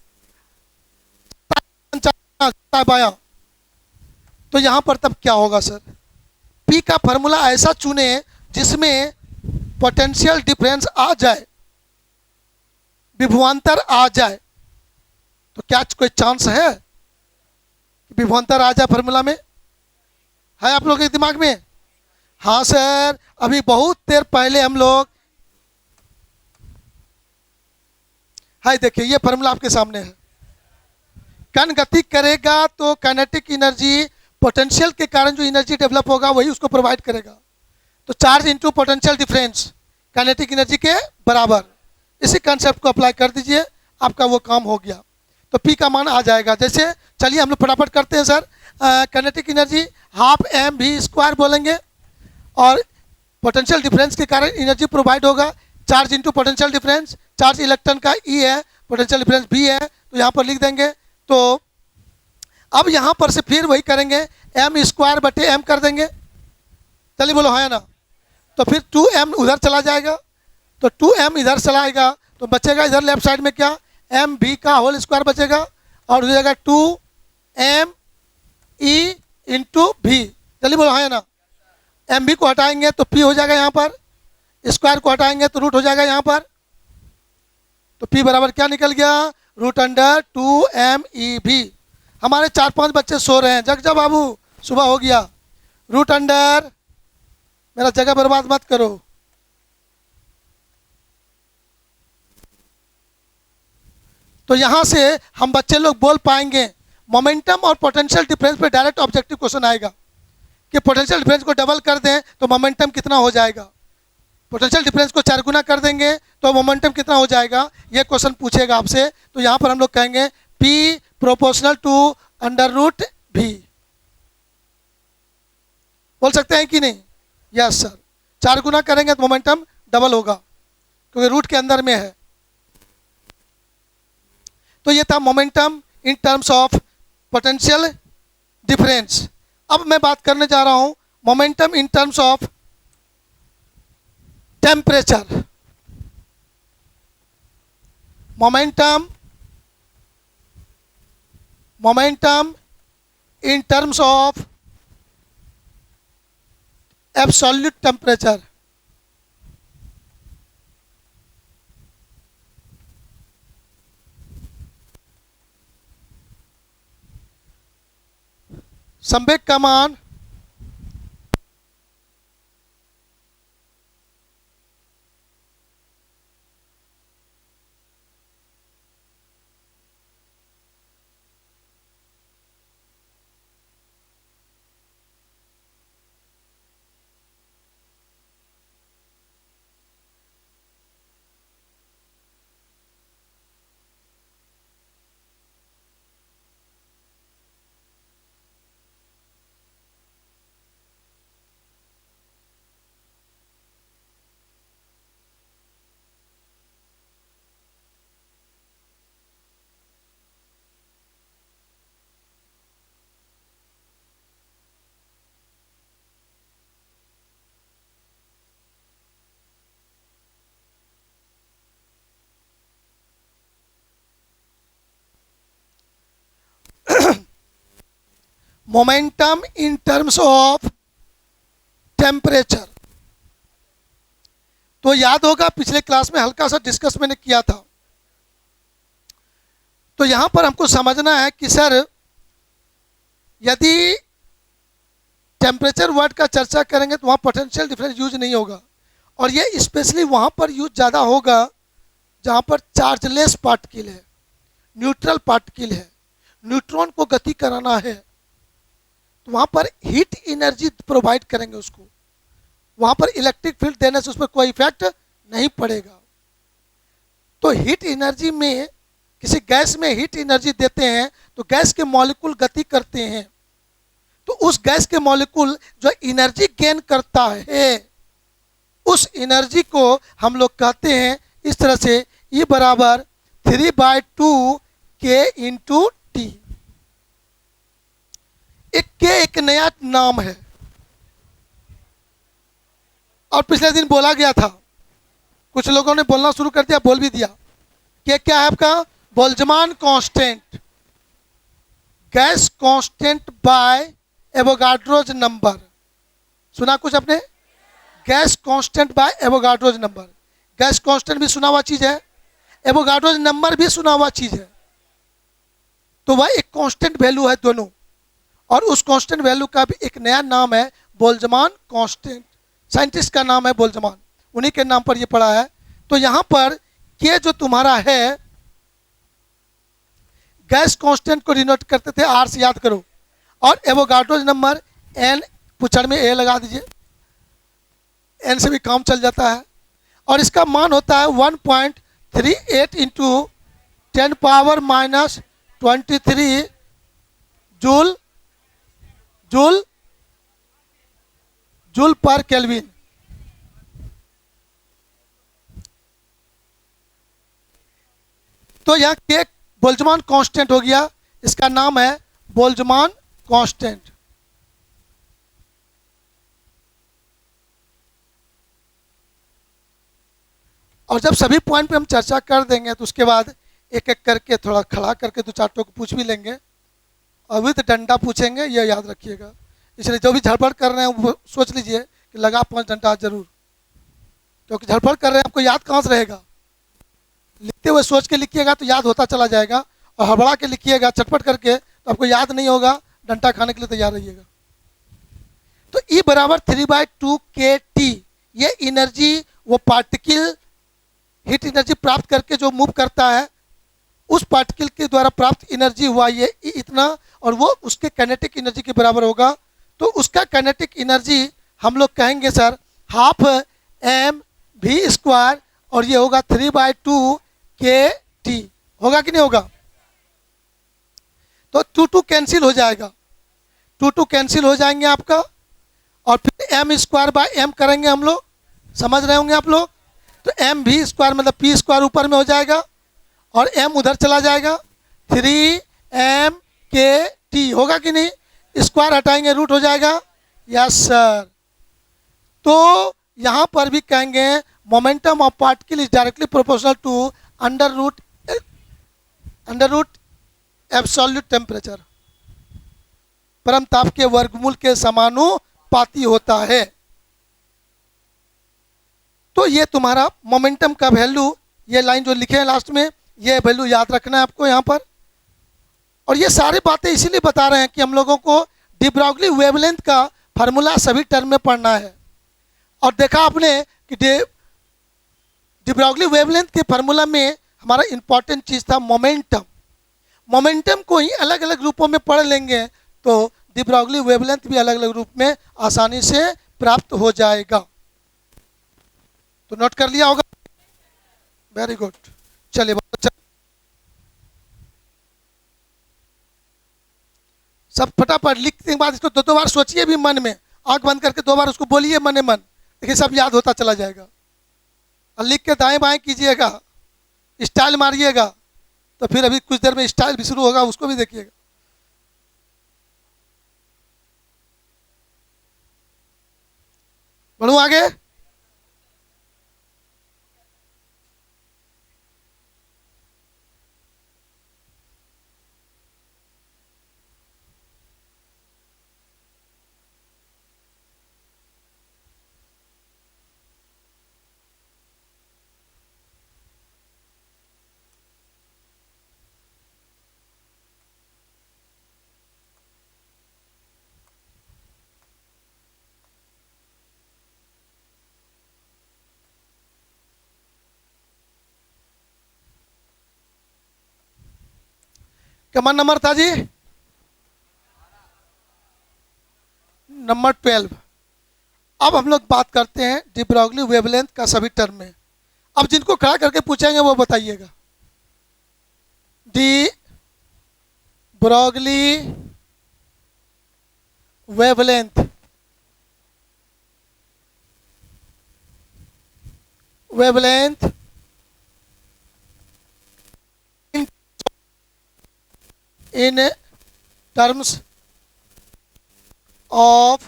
बाया। तो यहां पर तब क्या होगा सर, P का फॉर्मूला ऐसा चुने जिसमें पोटेंशियल डिफरेंस आ जाए, विभवांतर आ जाए। तो क्या कोई चांस है कि विभवांतर आ जाए फॉर्मूला में, है आप लोगों के दिमाग में। हाँ सर, अभी बहुत देर पहले हम लोग, हाय देखिए ये फॉर्मूला आपके सामने है। कण गति करेगा तो काइनेटिक एनर्जी, पोटेंशियल के कारण जो एनर्जी डेवलप होगा वही उसको प्रोवाइड करेगा। तो charge into potential difference kinetic energy के बराबर। इसी कंसेप्ट को अप्लाई कर दीजिए आपका वो काम हो गया। तो पी का मान आ जाएगा। जैसे चलिए हम लोग फटाफट करते हैं sir. Kinetic energy half M V square बोलेंगे, और पोटेंशियल डिफरेंस के कारण एनर्जी प्रोवाइड होगा charge into potential difference. Charge electron का ई है, पोटेंशियल डिफरेंस भी है, तो यहाँ पर लिख देंगे। तो अब यहाँ पर से फिर वही करेंगे, एम स्क्वायर बटे एम कर देंगे। चलिए बोलो हाँ या ना। तो फिर 2m उधर चला जाएगा, तो 2m इधर चला आएगा, तो बचेगा इधर लेफ्ट साइड में क्या, एम बी का होल स्क्वायर बचेगा, और हो जाएगा 2m ई इंटू भी। चलिए बोलो हाँ या ना। एम बी को हटाएंगे तो पी हो जाएगा यहाँ पर, स्क्वायर को हटाएंगे तो रूट हो जाएगा यहाँ पर। तो पी बराबर क्या निकल गया, रूट अंडर 2m ई भी। हमारे 4-5 बच्चे सो रहे हैं, जग जा बाबू, सुबह हो गया। रूट अंडर, मेरा जगह बर्बाद मत करो। तो यहां से हम बच्चे लोग बोल पाएंगे मोमेंटम और पोटेंशियल डिफरेंस पे डायरेक्ट ऑब्जेक्टिव क्वेश्चन आएगा कि पोटेंशियल डिफरेंस को डबल कर दें तो मोमेंटम कितना हो जाएगा, पोटेंशियल डिफरेंस को 4 गुना कर देंगे तो मोमेंटम कितना हो जाएगा, ये क्वेश्चन पूछेगा आपसे। तो यहाँ पर हम लोग कहेंगे P proportional to under root भी। बोल सकते हैं कि नहीं, यस सर। 4 गुना करेंगे तो मोमेंटम डबल होगा क्योंकि रूट के अंदर में है। तो ये था momentum in terms of potential difference. अब मैं बात करने जा रहा हूं momentum in terms of temperature. Momentum in terms of absolute temperature. संवेग का मान momentum in terms of temperature. तो याद होगा पिछले क्लास में हल्का सा डिस्कस मैंने किया था। तो यहां पर हमको समझना है कि सर यदि टेम्परेचर वर्ड का चर्चा करेंगे तो वहां पोटेंशियल डिफरेंस यूज नहीं होगा, और ये स्पेशली वहां पर यूज ज़्यादा होगा जहां पर चार्जलेस पार्टिकल है, न्यूट्रल पार्टिकल है, न्यूट्रॉन को गति कराना है, तो वहां पर हीट एनर्जी प्रोवाइड करेंगे उसको, वहां पर इलेक्ट्रिक फील्ड देने से उस पर कोई इफेक्ट नहीं पड़ेगा। तो हीट एनर्जी में, किसी गैस में हीट एनर्जी देते हैं तो गैस के मॉलिक्यूल गति करते हैं, तो उस गैस के मॉलिक्यूल जो एनर्जी गेन करता है उस एनर्जी को हम लोग कहते हैं इस तरह से, E बराबर 3/2 K इंटू टी। एक नया नाम है और पिछले दिन बोला गया था, कुछ लोगों ने बोलना शुरू कर दिया, बोल भी दिया कि क्या है आपका Boltzmann constant, gas constant by Avogadro's number. सुना कुछ आपने, gas constant by Avogadro's number. Gas constant भी सुना हुआ चीज है, एवोगाड्रोज नंबर भी सुना हुआ चीज है। तो वह एक कांस्टेंट वैल्यू है दोनों, और उस कांस्टेंट वैल्यू का भी एक नया नाम है बोल्ट्जमान कांस्टेंट। साइंटिस्ट का नाम है बोल्ट्जमान, उन्हीं के नाम पर ये पड़ा है। तो यहां पर के जो तुम्हारा है गैस कांस्टेंट को डिनोट करते थे आर से, याद करो, और एवोगाड्रोज नंबर एन, पुछड़ में ए लगा दीजिए, एन से भी काम चल जाता है, और इसका मान होता है 1.38 इंटू 10⁻⁻23 जूल जूल जूल पर केल्विन। तो यह के बोल्ट्जमान कांस्टेंट हो गया, इसका नाम है बोल्ट्जमान कांस्टेंट। और जब सभी पॉइंट पे हम चर्चा कर देंगे तो उसके बाद एक एक करके थोड़ा खड़ा करके दो चार टोक पूछ भी लेंगे और विद डंडा पूछेंगे, ये याद रखिएगा। इसलिए जो भी झड़पड़ कर रहे हैं वो सोच लीजिए कि लगा 5 डंडा जरूर, क्योंकि झड़पड़ कर रहे हैं आपको याद कहाँ से रहेगा। लिखते हुए सोच के लिखिएगा तो याद होता चला जाएगा, और हड़बड़ा के लिखिएगा चटपट करके तो आपको याद नहीं होगा, डंडा खाने के लिए तैयार रहिएगा। तो E बराबर 3/2 kT, ये एनर्जी वो पार्टिकल हीट एनर्जी प्राप्त करके जो मूव करता है उस पार्टिकल के द्वारा प्राप्त एनर्जी हुआ ये इतना, और वो उसके काइनेटिक एनर्जी के बराबर होगा। तो उसका काइनेटिक एनर्जी हम लोग कहेंगे सर हाफ mv², और ये होगा 3/2 kT। होगा कि नहीं होगा? तो 2 कैंसिल हो जाएगा, 2 कैंसिल हो जाएंगे आपका, और फिर m²/m करेंगे हम लोग, समझ रहे होंगे आप लोग। तो mv² मतलब p² ऊपर में हो जाएगा और m उधर चला जाएगा, 3mkt होगा कि नहीं? स्क्वायर हटाएंगे रूट हो जाएगा, यस सर। तो यहाँ पर भी कहेंगे momentum of particle is directly proportional to under root absolute temperature, परम ताप के वर्गमूल के समानुपाती होता है। तो ये तुम्हारा मोमेंटम का वैल्यू, ये लाइन जो लिखे हैं लास्ट में, ये वैल्यू याद रखना है आपको यहाँ पर। और ये सारी बातें इसीलिए बता रहे हैं कि हम लोगों को डी ब्रॉगली वेवलेंथ का फार्मूला सभी टर्म में पढ़ना है। और देखा आपने कि डी ब्रॉगली वेवलेंथ के फार्मूला में हमारा इंपॉर्टेंट चीज़ था मोमेंटम। मोमेंटम को ही अलग अलग रूपों में पढ़ लेंगे तो डी ब्रॉगली वेवलेंथ भी अलग अलग रूप में आसानी से प्राप्त हो जाएगा। तो नोट कर लिया होगा? वेरी गुड, चलिए बहुत अच्छा। सब फटाफट लिखने के बाद इसको 2 बार सोचिए भी मन में, आंख बंद करके 2 बार उसको बोलिए मन मन, देखिए सब याद होता चला जाएगा। और लिख के दाएं बाएं कीजिएगा, स्टाइल मारिएगा, तो फिर अभी कुछ देर में स्टाइल भी शुरू होगा, उसको भी देखिएगा। बढ़ू आगे। क्या नंबर था जी? नंबर 12। अब हम लोग बात करते हैं डी ब्रॉगली वेवलेंथ का सभी टर्म में। अब जिनको खड़ा करके पूछेंगे वो बताइएगा। De Broglie wavelength, wavelength in terms of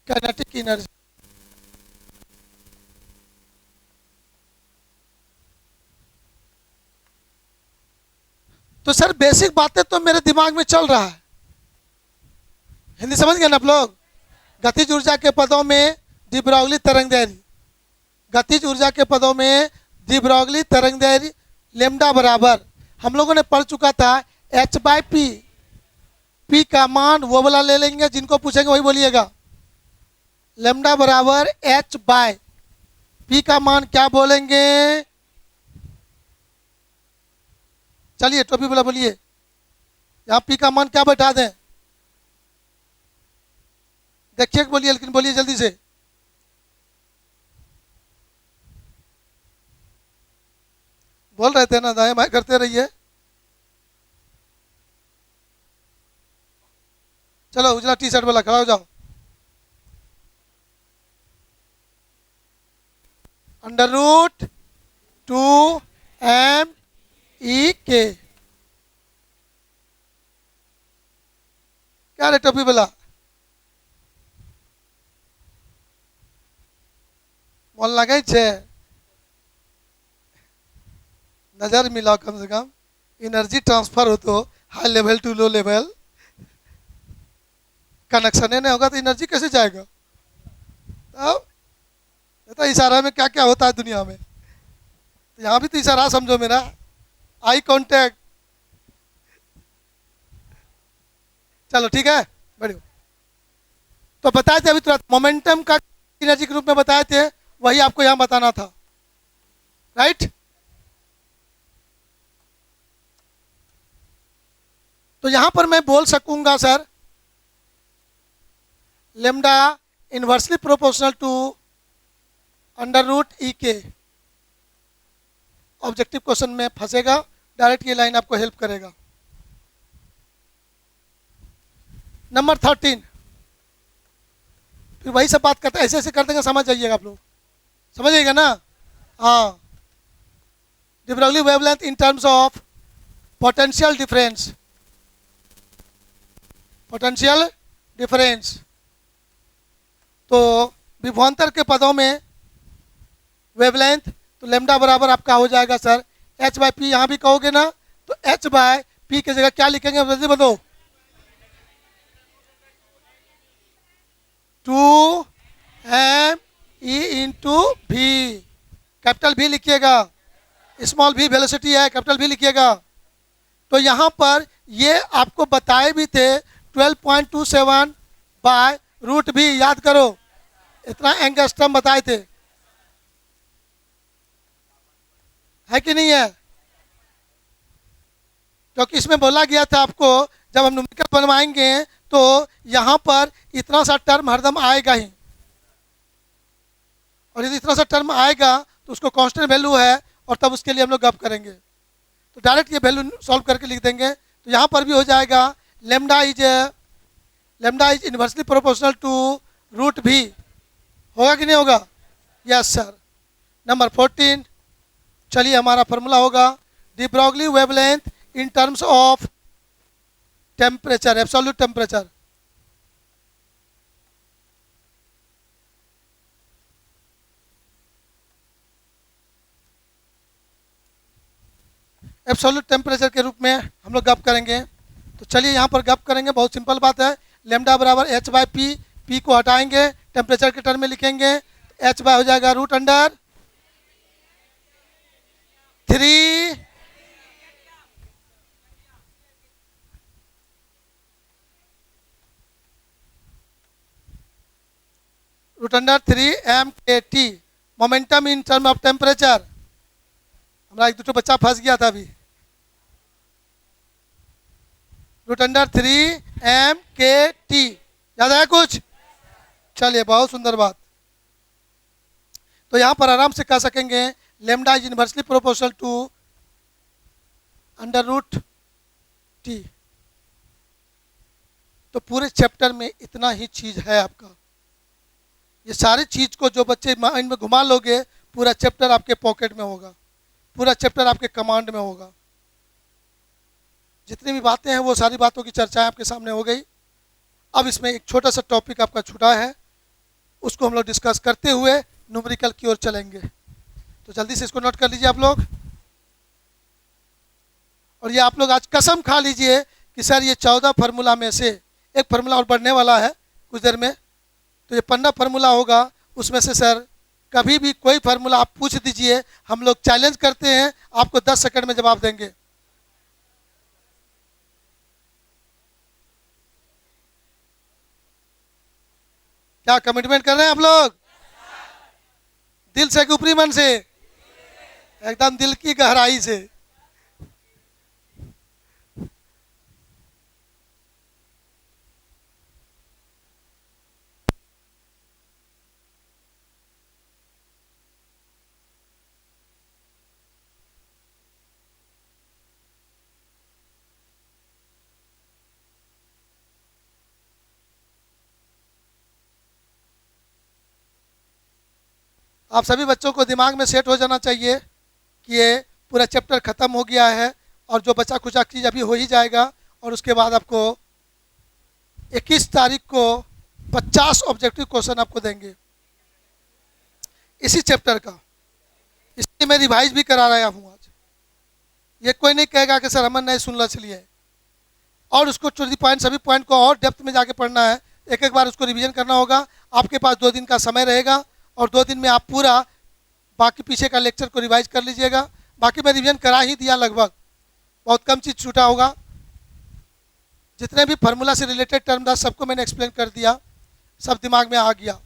kinetic energy। तो सर बेसिक बातें तो मेरे दिमाग में चल रहा है, हिंदी समझ गए ना आप लोग? गतिज ऊर्जा के पदों में डी ब्रॉगली तरंगदैर्घ्य, गतिज ऊर्जा के पदों में डी ब्रॉगली तरंगदैर्घ्य लेमडा बराबर हम लोगों ने पढ़ चुका था h/p। p का मान वो वाला ले लेंगे, जिनको पूछेंगे वही बोलिएगा। लेमडा बराबर h/p का मान क्या बोलेंगे? चलिए टोपी वाला बोलिए, यहाँ p का मान क्या बैठा दें? देखिए बोलिए, लेकिन बोलिए जल्दी से। बोल रहे थे ना, दाएं बाएं करते रहिए। चलो उजला टी शर्ट वाला खड़ा हो जाओ। Under root 2 MEK। क्या रे टोपी वाला, मन लगे छे, नजर मिलाओ कम से कम, एनर्जी ट्रांसफर हो तो high level to low level. Connection नहीं होगा तो एनर्जी कैसे जाएगा? अब ये तो इशारा में क्या क्या होता है दुनिया में, तो यहाँ भी तो इशारा समझो मेरा, आई कांटेक्ट। चलो ठीक है, बढ़िया। तो बताए थे अभी तुरंत मोमेंटम का एनर्जी के रूप में बताए थे, वही आपको यहाँ बताना था, राइट। तो यहाँ पर मैं बोल सकूंगा sir, lambda inversely proportional to under root EK। Objective question में फंसेगा, डायरेक्ट ये लाइन आपको हेल्प करेगा। नंबर 13, फिर वही सब बात करते हैं, ऐसे ऐसे कर देंगे, समझ जाइएगा आप लोग, समझ जाइएगा ना। हाँ, de Broglie wavelength in terms of potential difference, potential difference. तो विभवांतर के पदों में वेवलेंथ, तो लेमडा बराबर आपका हो जाएगा सर H/P। यहाँ भी कहोगे ना तो H/P की जगह क्या लिखेंगे जल्दी बताओ, 2ME/V। कैपिटल भी लिखिएगा, स्मॉल भी वेलोसिटी है, कैपिटल भी लिखिएगा। तो यहाँ पर ये आपको बताए भी थे 12.27/रूट भी, याद करो, इतना एंगस्ट्रम बताए थे, है कि नहीं है? क्योंकि इसमें बोला गया था आपको, जब हम न्यूमेरिकल बनवाएंगे तो यहाँ पर इतना सा टर्म हरदम आएगा ही, और यदि इतना सा टर्म आएगा तो उसको कांस्टेंट वैल्यू है, और तब उसके लिए हम लोग गप करेंगे। तो डायरेक्ट ये वैल्यू सॉल्व करके लिख देंगे। तो यहाँ पर भी हो जाएगा lambda is inversely proportional to root भी। होगा कि नहीं होगा? Yes sir. नंबर 14, चलिए हमारा फॉर्मूला होगा de Broglie wavelength in terms of temperature, absolute temperature. Absolute temperature के रूप में हम लोग गप करेंगे। तो चलिए यहाँ पर गप करेंगे, बहुत सिंपल बात है। लेमडा बराबर H/P, P को हटाएंगे, टेम्परेचर के टर्म में लिखेंगे, H बाय हो जाएगा root under 3 MKT। Momentum in term of temperature, हमारा एक दूसरा बच्चा फंस गया था अभी, √3 MKT। याद है कुछ? चलिए बहुत सुंदर बात। तो यहाँ पर आराम से कह सकेंगे lambda is inversely proportional to √T। तो पूरे चैप्टर में इतना ही चीज है आपका। ये सारी चीज को जो बच्चे माइंड में घुमा लोगे, पूरा चैप्टर आपके पॉकेट में होगा, पूरा चैप्टर आपके कमांड में होगा। जितनी भी बातें हैं वो सारी बातों की चर्चाएं आपके सामने हो गई। अब इसमें एक छोटा सा टॉपिक आपका छूटा है, उसको हम लोग डिस्कस करते हुए न्यूमेरिकल की ओर चलेंगे। तो जल्दी से इसको नोट कर लीजिए आप लोग, और ये आप लोग आज कसम खा लीजिए कि सर ये 14 फार्मूला में से एक फार्मूला और बढ़ने वाला है कुछ देर में, तो ये 15 फार्मूला होगा। उसमें से सर कभी भी कोई फार्मूला आप पूछ दीजिए, हम लोग चैलेंज करते हैं, आपको 10 सेकंड में जवाब देंगे। क्या कमिटमेंट कर रहे हैं आप लोग? दिल से कि ऊपरी मन से? एकदम दिल की गहराई से। आप सभी बच्चों को दिमाग में सेट हो जाना चाहिए कि ये पूरा चैप्टर ख़त्म हो गया है और जो बचा खुचा चीज़ अभी हो ही जाएगा। और उसके बाद आपको 21 तारीख को 50 ऑब्जेक्टिव क्वेश्चन आपको देंगे इसी चैप्टर का। इसलिए मैं रिवाइज भी करा रहा हूँ आज। ये कोई नहीं कहेगा कि सर हमन नहीं सुनना, चलिए और उसको टू द पॉइंट सभी पॉइंट को और डेप्थ में जाके पढ़ना है। एक एक बार उसको रिवीजन करना होगा। आपके पास 2 दिन का समय रहेगा और 2 दिन में आप पूरा बाकी पीछे का लेक्चर को रिवाइज कर लीजिएगा। बाकी मैं रिवीजन करा ही दिया लगभग, बहुत कम चीज़ छूटा होगा। जितने भी फार्मूला से रिलेटेड टर्म था सबको मैंने एक्सप्लेन कर दिया, सब दिमाग में आ गया।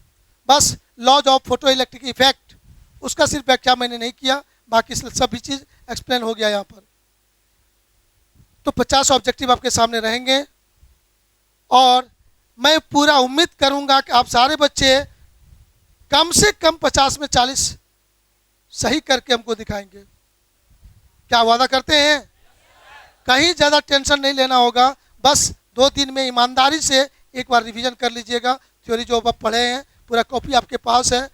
बस laws of photoelectric effect उसका सिर्फ व्याख्या मैंने नहीं किया, बाकी सभी चीज़ एक्सप्लेन हो गया यहाँ पर। तो 50 ऑब्जेक्टिव आपके सामने रहेंगे और मैं पूरा उम्मीद करूंगा कि आप सारे बच्चे कम से कम 50 में 40 सही करके हमको दिखाएंगे। क्या वादा करते हैं? कहीं ज़्यादा टेंशन नहीं लेना होगा, बस 2 दिन में ईमानदारी से एक बार रिवीजन कर लीजिएगा। थ्योरी जो आप पढ़े हैं पूरा कॉपी आपके पास है,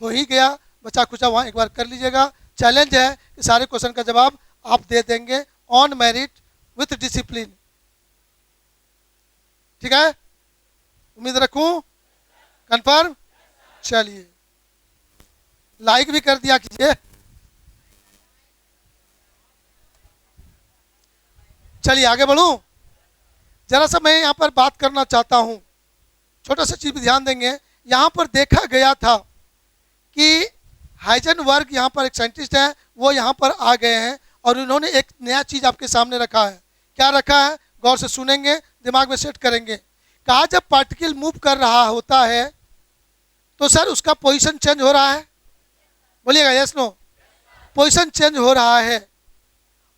हो ही गया, बचा खुचा वहाँ एक बार कर लीजिएगा। चैलेंज है कि सारे क्वेश्चन का जवाब आप दे देंगे ऑन मेरिट विथ डिसिप्लिन। ठीक है, उम्मीद रखूं, कंफर्म? चलिए लाइक भी कर दिया कीजिए। चलिए आगे बढ़ूं। जरा सा मैं यहाँ पर बात करना चाहता हूँ, छोटा सा चीज भी ध्यान देंगे। यहाँ पर देखा गया था कि हाइजेनबर्ग यहाँ पर एक साइंटिस्ट है, वो यहाँ पर आ गए हैं और उन्होंने एक नया चीज आपके सामने रखा है। क्या रखा है? गौर से सुनेंगे, दिमाग में सेट करेंगे। कहा जब पार्टिकल मूव कर रहा होता है तो सर उसका पोजीशन चेंज हो रहा है। बोलिएगा यस नो। पोजीशन चेंज हो रहा है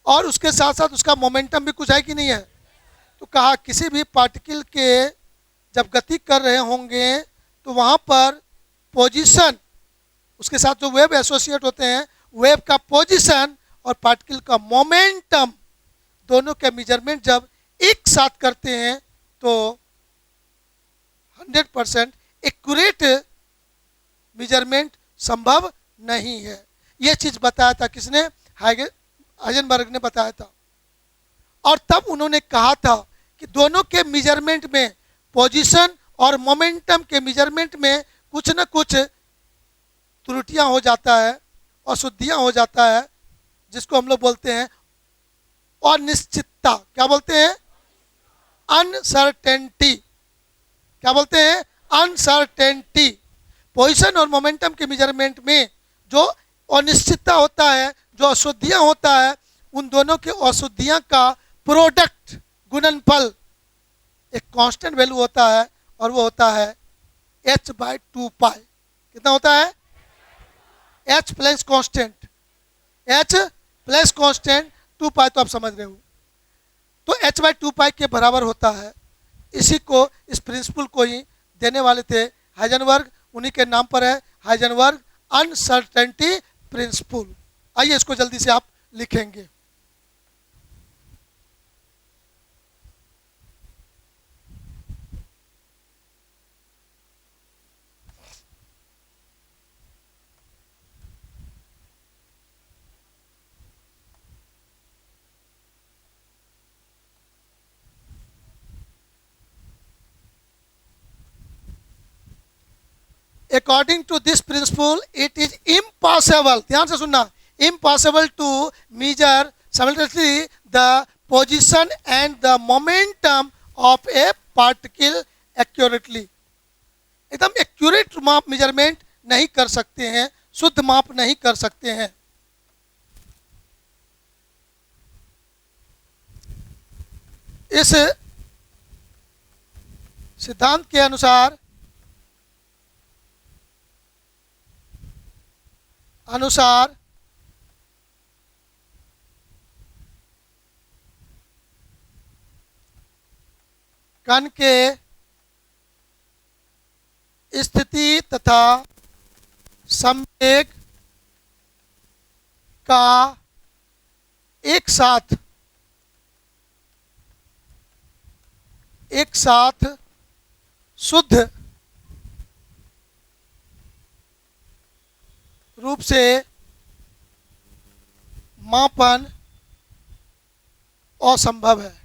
और उसके साथ साथ उसका मोमेंटम भी कुछ है कि नहीं है। तो कहा किसी भी पार्टिकल के जब गति कर रहे होंगे तो वहाँ पर पोजीशन, उसके साथ जो वेव एसोसिएट होते हैं, वेव का पोजीशन और पार्टिकल का मोमेंटम दोनों के मेजरमेंट जब एक साथ करते हैं तो 100% एक्यूरेट मेजरमेंट संभव नहीं है। यह चीज बताया था किसने? हाइजेनबर्ग ने बताया था। और तब उन्होंने कहा था कि दोनों के मेजरमेंट में, पोजीशन और मोमेंटम के मेजरमेंट में कुछ न कुछ त्रुटियां हो जाता है, अशुद्धियां हो जाता है, जिसको हम लोग बोलते हैं अनिश्चितता। क्या बोलते हैं? अनसर्टेनिटी। क्या बोलते हैं? अनसर्टेनिटी। पोजीशन और मोमेंटम के मेजरमेंट में जो अनिश्चितता होता है, जो अशुद्धियां होता है, उन दोनों के अशुद्धियां का प्रोडक्ट, गुणनफल, एक कांस्टेंट वैल्यू होता है और वो होता है h/2π। कितना होता है? h Planck constant, h Planck constant 2π, तो आप समझ रहे हो। तो h/2π के बराबर होता है। इसी को, इस प्रिंसिपल को ही देने वाले थे हाइजेनबर्ग, उन्हीं के नाम पर है हाइजेनबर्ग अनसर्टेनिटी प्रिंसिपल। आइए इसको जल्दी से आप लिखेंगे। According to this principle, it is impossible, ध्यान से सुनना, impossible to measure simultaneously the position and the momentum of a particle accurately। एकदम एक्यूरेट माप, मेजरमेंट नहीं कर सकते हैं, शुद्ध माप नहीं कर सकते हैं। इस सिद्धांत के अनुसार कण के स्थिति तथा संवेग का एक साथ शुद्ध रूप से मापन असंभव है।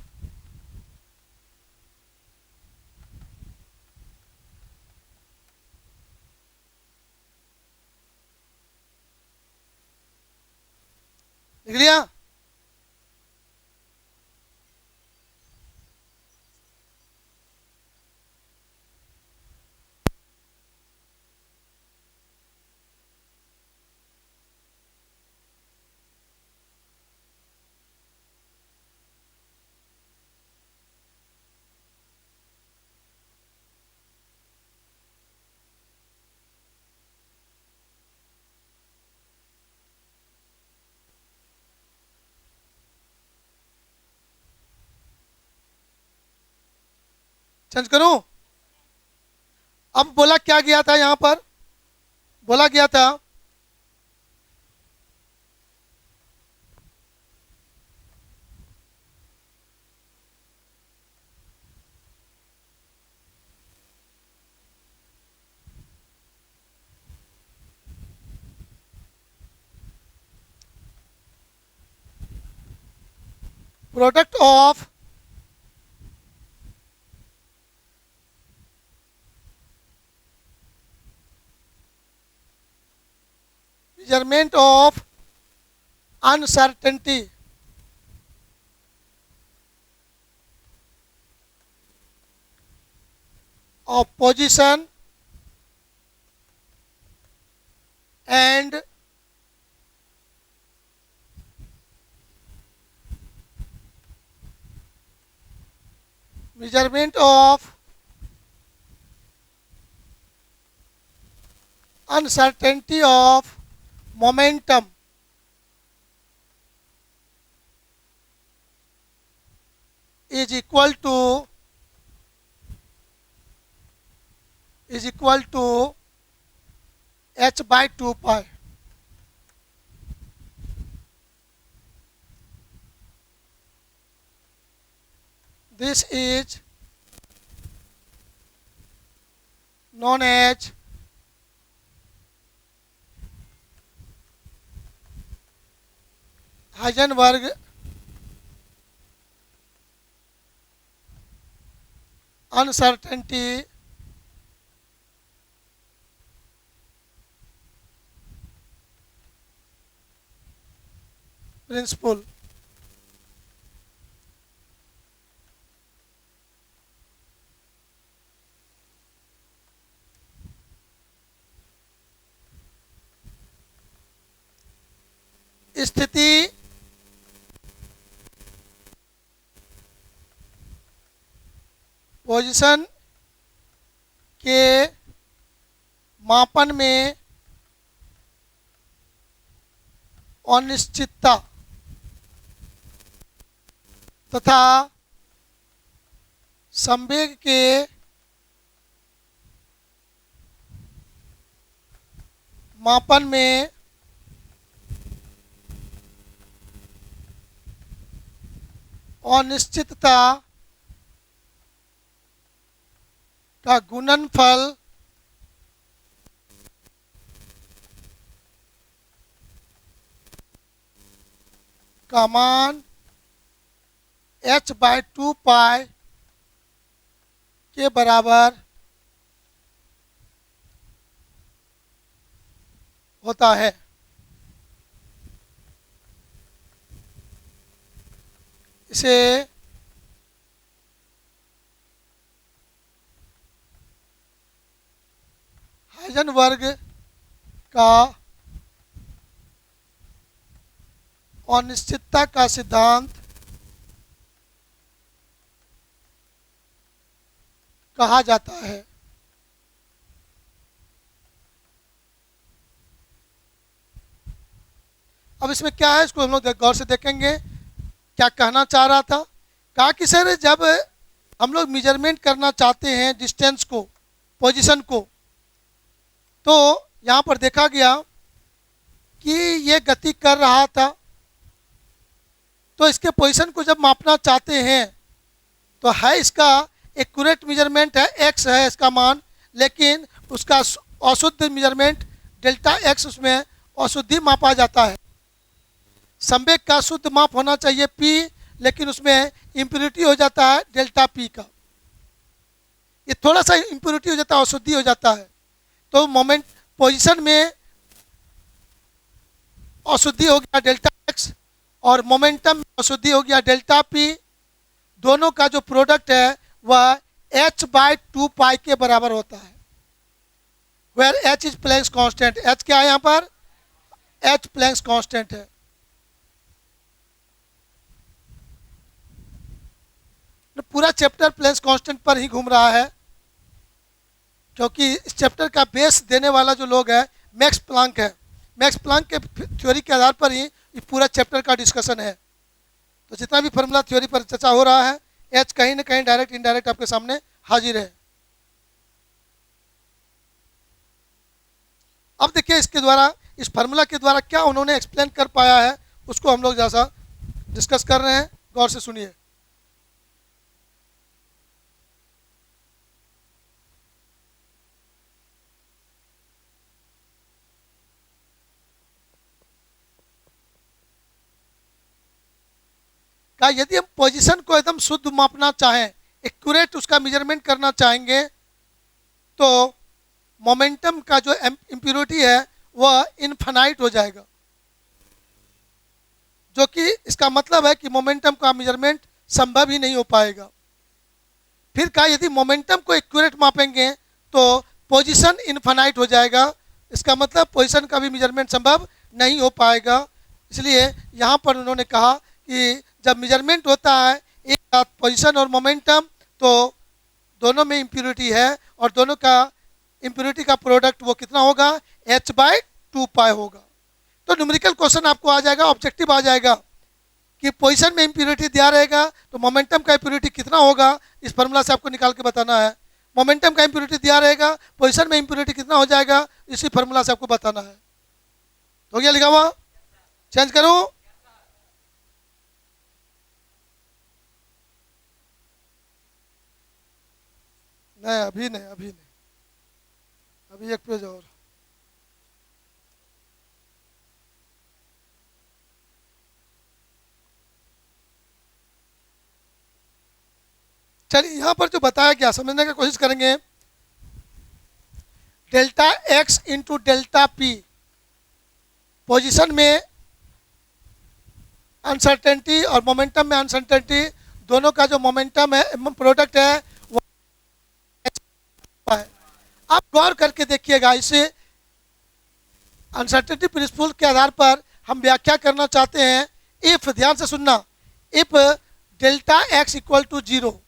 लिख लिया? चेंज करूं? अब बोला क्या गया था यहां पर? बोला गया था product of measurement of uncertainty of position and measurement of uncertainty of momentum is equal to h by 2 pi. This is known as Heisenberg uncertainty principle. स्थिति पोजीशन के मापन में अनिश्चितता तथा संवेग के मापन में अनिश्चितता का गुणनफल का मान h by 2 पाई के बराबर होता है। इसे हाइजेनबर्ग का अनिश्चितता का सिद्धांत कहा जाता है। अब इसमें क्या है, इसको हम लोग गौर से देखेंगे। क्या कहना चाह रहा था? कहा कि सर जब हम लोग मेजरमेंट करना चाहते हैं डिस्टेंस को, पोजीशन को, तो यहाँ पर देखा गया कि ये गति कर रहा था, तो इसके पोजीशन को जब मापना चाहते हैं तो है इसका एक्यूरेट मेजरमेंट है, x है इसका मान, लेकिन उसका अशुद्ध मेजरमेंट डेल्टा x उसमें अशुद्धि मापा जाता है। संवेग का शुद्ध माप होना चाहिए पी, लेकिन उसमें इम्प्योरिटी हो जाता है डेल्टा पी का। ये थोड़ा सा इम्प्योरिटी हो जाता है, अशुद्धि हो जाता है, तो मोमेंट पोजीशन में अशुद्धि हो गया डेल्टा एक्स, और मोमेंटम में अशुद्धि हो गया डेल्टा पी। दोनों का जो प्रोडक्ट है वह h/2 के बराबर होता है, where h is Planck's constant. h क्या है यहाँ पर? h प्लैंक्स कांस्टेंट है। तो पूरा चैप्टर प्लैंक्स कांस्टेंट पर ही घूम रहा है, क्योंकि इस चैप्टर का बेस देने वाला जो लोग है मैक्स प्लांक है। मैक्स प्लांक के थ्योरी के आधार पर ही ये पूरा चैप्टर का डिस्कशन है। तो जितना भी फार्मूला थ्योरी पर चर्चा हो रहा है, एच कहीं ना कहीं डायरेक्ट इनडायरेक्ट आपके सामने हाजिर है। अब देखिए इसके द्वारा, इस फार्मूला के द्वारा क्या उन्होंने एक्सप्लेन कर पाया है, उसको हम लोग जैसा डिस्कस कर रहे हैं, गौर से सुनिए। का यदि हम पोजीशन को एकदम शुद्ध मापना चाहें, एक्यूरेट उसका मेजरमेंट करना चाहेंगे, तो मोमेंटम का जो इम्प्योरिटी है वह इनफाइनाइट हो जाएगा, जो कि इसका मतलब है कि मोमेंटम का मेजरमेंट संभव ही नहीं हो पाएगा। फिर कहा यदि मोमेंटम को एक्यूरेट मापेंगे तो पोजीशन इनफाइनाइट हो जाएगा, इसका मतलब पोजीशन का भी मेजरमेंट संभव नहीं हो पाएगा। इसलिए यहाँ पर उन्होंने कहा कि जब मेजरमेंट होता है एक साथ पोजीशन और मोमेंटम, तो दोनों में इम्प्योरिटी है, और दोनों का इम्प्योरिटी का प्रोडक्ट वो कितना होगा? h/2 होगा। तो न्यूमेरिकल क्वेश्चन आपको आ जाएगा, ऑब्जेक्टिव आ जाएगा कि पोजीशन में इम्प्योरिटी दिया रहेगा तो मोमेंटम का इम्प्योरिटी कितना होगा, इस फार्मूला से आपको निकाल के बताना है। मोमेंटम का इम्प्योरिटी दिया रहेगा, पोजीशन में इम्प्योरिटी कितना हो जाएगा, इसी फार्मूला से आपको बताना है। तो क्या लिखा हुआ? चेंज करूं? नहीं, अभी नहीं, अभी नहीं, अभी एक पेज और। चलिए यहाँ पर जो बताया गया समझने की कोशिश करेंगे। Delta x into delta P, position में अनसर्टेनिटी और मोमेंटम में अनसर्टेनिटी, दोनों का जो मोमेंटम है प्रोडक्ट है वो है। आप गौर करके देखिएगा, इसे अनसर्टेनिटी प्रिंसिपल के आधार पर हम व्याख्या करना चाहते हैं। इफ, ध्यान से सुनना, if delta X equal to 0,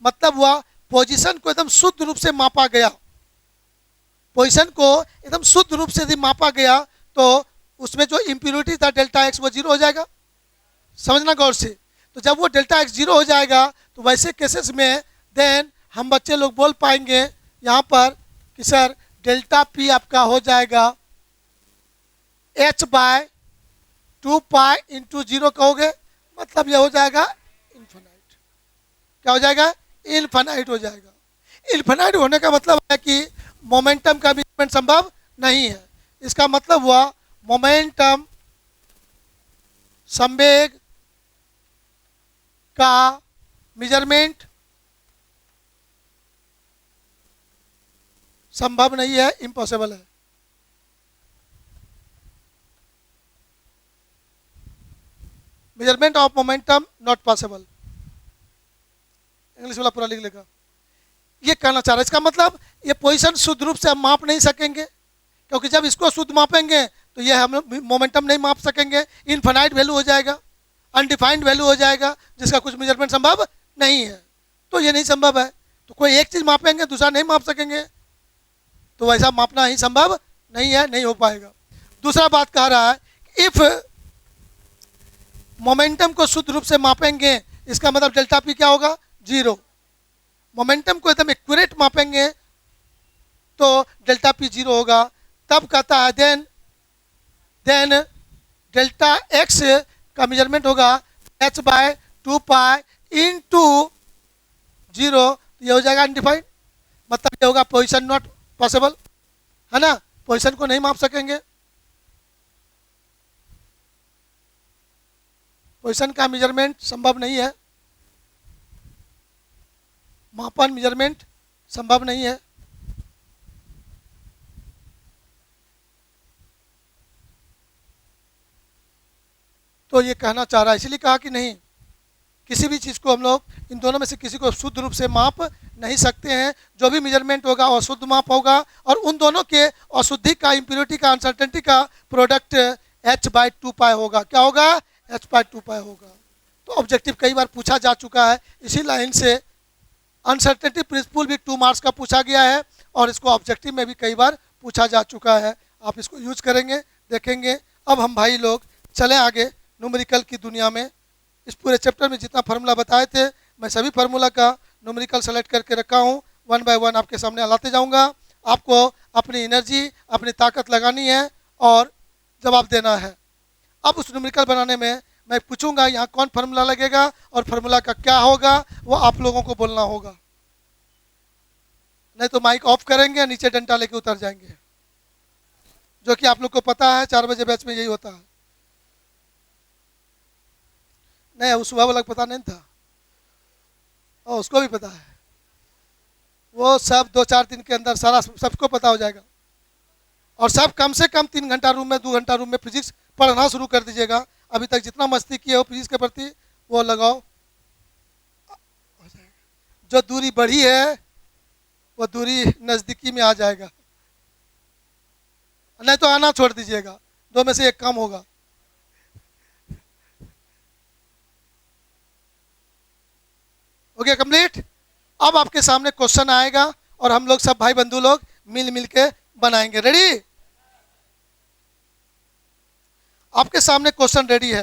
मतलब हुआ पोजीशन को एकदम शुद्ध रूप से मापा गया, पोजीशन को एकदम शुद्ध रूप से यदि मापा गया तो उसमें जो इम्प्योरिटी था डेल्टा एक्स वो 0 हो जाएगा। समझना गौर से। तो जब वो डेल्टा एक्स 0 हो जाएगा तो वैसे केसेस में देन हम बच्चे लोग बोल पाएंगे यहाँ पर कि सर डेल्टा पी आपका हो जाएगा h/2 इंटू 0 कहोगे, मतलब यह हो जाएगा इनफाइनाइट। क्या हो जाएगा? इनफाइनाइट हो जाएगा। इनफाइनाइट होने का मतलब है कि मोमेंटम का मेजरमेंट संभव नहीं है। इसका मतलब हुआ मोमेंटम, संवेग का मेजरमेंट संभव नहीं है, इम्पॉसिबल है। Measurement of momentum not possible, English वाला पूरा लिख लेगा। ये कहना चाह रहा है, इसका मतलब ये पोजीशन शुद्ध रूप से हम माप नहीं सकेंगे, क्योंकि जब इसको शुद्ध मापेंगे तो ये हम मोमेंटम नहीं माप सकेंगे, इनफाइनाइट वैल्यू हो जाएगा, अनडिफाइंड वैल्यू हो जाएगा, जिसका कुछ मेजरमेंट संभव नहीं है। तो ये नहीं संभव है, तो कोई एक चीज़ मापेंगे दूसरा नहीं माप सकेंगे, तो वैसा मापना ही संभव नहीं है, नहीं हो पाएगा। दूसरा बात कह रहा है, इफ मोमेंटम को शुद्ध रूप से मापेंगे, इसका मतलब डेल्टा पी क्या होगा? 0। मोमेंटम को एकदम एक्यूरेट मापेंगे तो डेल्टा पी 0 होगा। तब कहता है देन डेल्टा एक्स का मेजरमेंट होगा h/2 इंटू 0, ये हो जाएगा अनडिफाइंड, मतलब ये होगा पोजीशन नॉट पॉसिबल, है ना, पोजीशन को नहीं माप सकेंगे। पोजीशन का मेजरमेंट संभव नहीं है, मापन मेजरमेंट संभव नहीं है। तो ये कहना चाह रहा है, इसलिए कहा कि नहीं, किसी भी चीज़ को हम लोग इन दोनों में से किसी को शुद्ध रूप से माप नहीं सकते हैं। जो भी मेजरमेंट होगा अशुद्ध माप होगा, और उन दोनों के अशुद्धि का, इम्प्योरिटी का, अनसर्टेनिटी का प्रोडक्ट h/2π होगा। क्या होगा? h/2π होगा। तो ऑब्जेक्टिव कई बार पूछा जा चुका है, इसी लाइन से अनसर्टेनिटी प्रिंसिपल भी 2 मार्क्स का पूछा गया है, और इसको ऑब्जेक्टिव में भी कई बार पूछा जा चुका है। आप इसको यूज करेंगे, देखेंगे। अब हम भाई लोग चलें आगे न्यूमेरिकल की दुनिया में। इस पूरे चैप्टर में जितना फार्मूला बताए थे, मैं सभी फार्मूला का न्यूमेरिकल सेलेक्ट करके रखा हूँ। 1 बाय 1 आपके सामने लाते जाऊँगा। आपको अपनी एनर्जी, अपनी ताकत लगानी है और जवाब देना है। अब उस न्यूमेरिकल बनाने में मैं पूछूंगा यहाँ कौन फार्मूला लगेगा और फार्मूला का क्या होगा, वो आप लोगों को बोलना होगा। नहीं तो माइक ऑफ करेंगे, नीचे डंडा लेके उतर जाएंगे, जो कि आप लोग को पता है 4 बजे बैच में यही होता है। नहीं, उस सुबह वाला पता नहीं था, और उसको भी पता है। वो सब 2-4 दिन के अंदर सारा सबको पता हो जाएगा। और सब कम से कम 3 घंटा रूम में, 2 घंटा रूम में फिजिक्स पढ़ना शुरू कर दीजिएगा। अभी तक जितना मस्ती किए हो फिजिक्स के प्रति, वो लगाओ। जो दूरी बढ़ी है वो दूरी नज़दीकी में आ जाएगा, नहीं तो आना छोड़ दीजिएगा। 2 में से 1 कम होगा। हो गया कंप्लीट। अब आपके सामने क्वेश्चन आएगा और हम लोग सब भाई बंधु लोग मिल मिल के बनाएंगे। रेडी? आपके सामने क्वेश्चन रेडी है।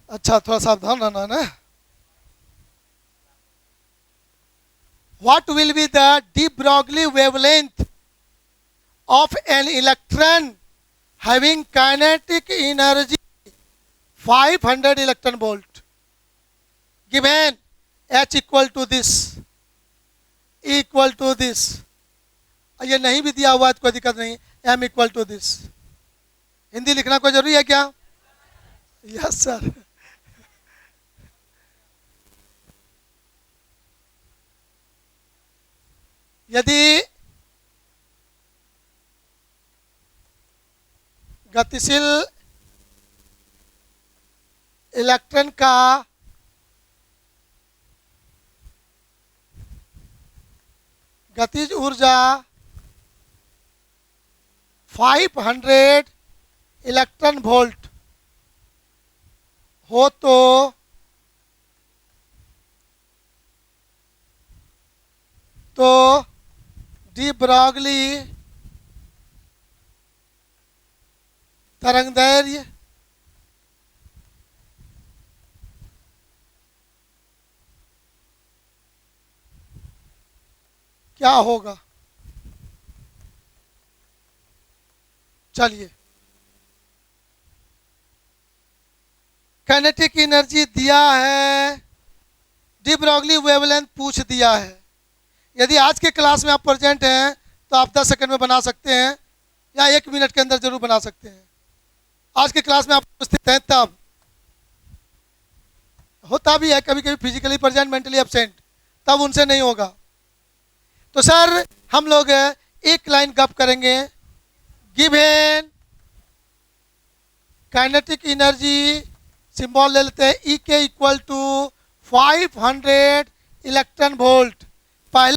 अच्छा, थोड़ा सावधान रहना ना। What will be the de Broglie wavelength of an electron having kinetic energy 500 electron volt, given H equal to this, E equal to this? ये नहीं भी दिया हुआ है तो कोई दिक्कत नहीं, M equal to this। Hindi लिखना कोई जरूरी है क्या? Yes sir. यदि गतिशील इलेक्ट्रॉन का गतिज ऊर्जा 500 इलेक्ट्रॉन वोल्ट हो तो डी ब्रॉगली तरंगदैर्घ्य क्या होगा? चलिए, काइनेटिक एनर्जी दिया है, डी ब्रॉगली वेवलेंथ पूछ दिया है। यदि आज के क्लास में आप प्रेजेंट हैं तो आप 10 सेकंड में बना सकते हैं, या 1 मिनट के अंदर जरूर बना सकते हैं। आज के क्लास में आप उपस्थित हैं, तब होता भी है कभी कभी फिजिकली प्रेजेंट मेंटली एब्सेंट, तब उनसे नहीं होगा। तो सर हम लोग एक लाइन गप करेंगे। गिवन काइनेटिक एनर्जी, सिंबल ले लेते हैं ई के इक्वल टू 500 इलेक्ट्रॉन वोल्ट। पहले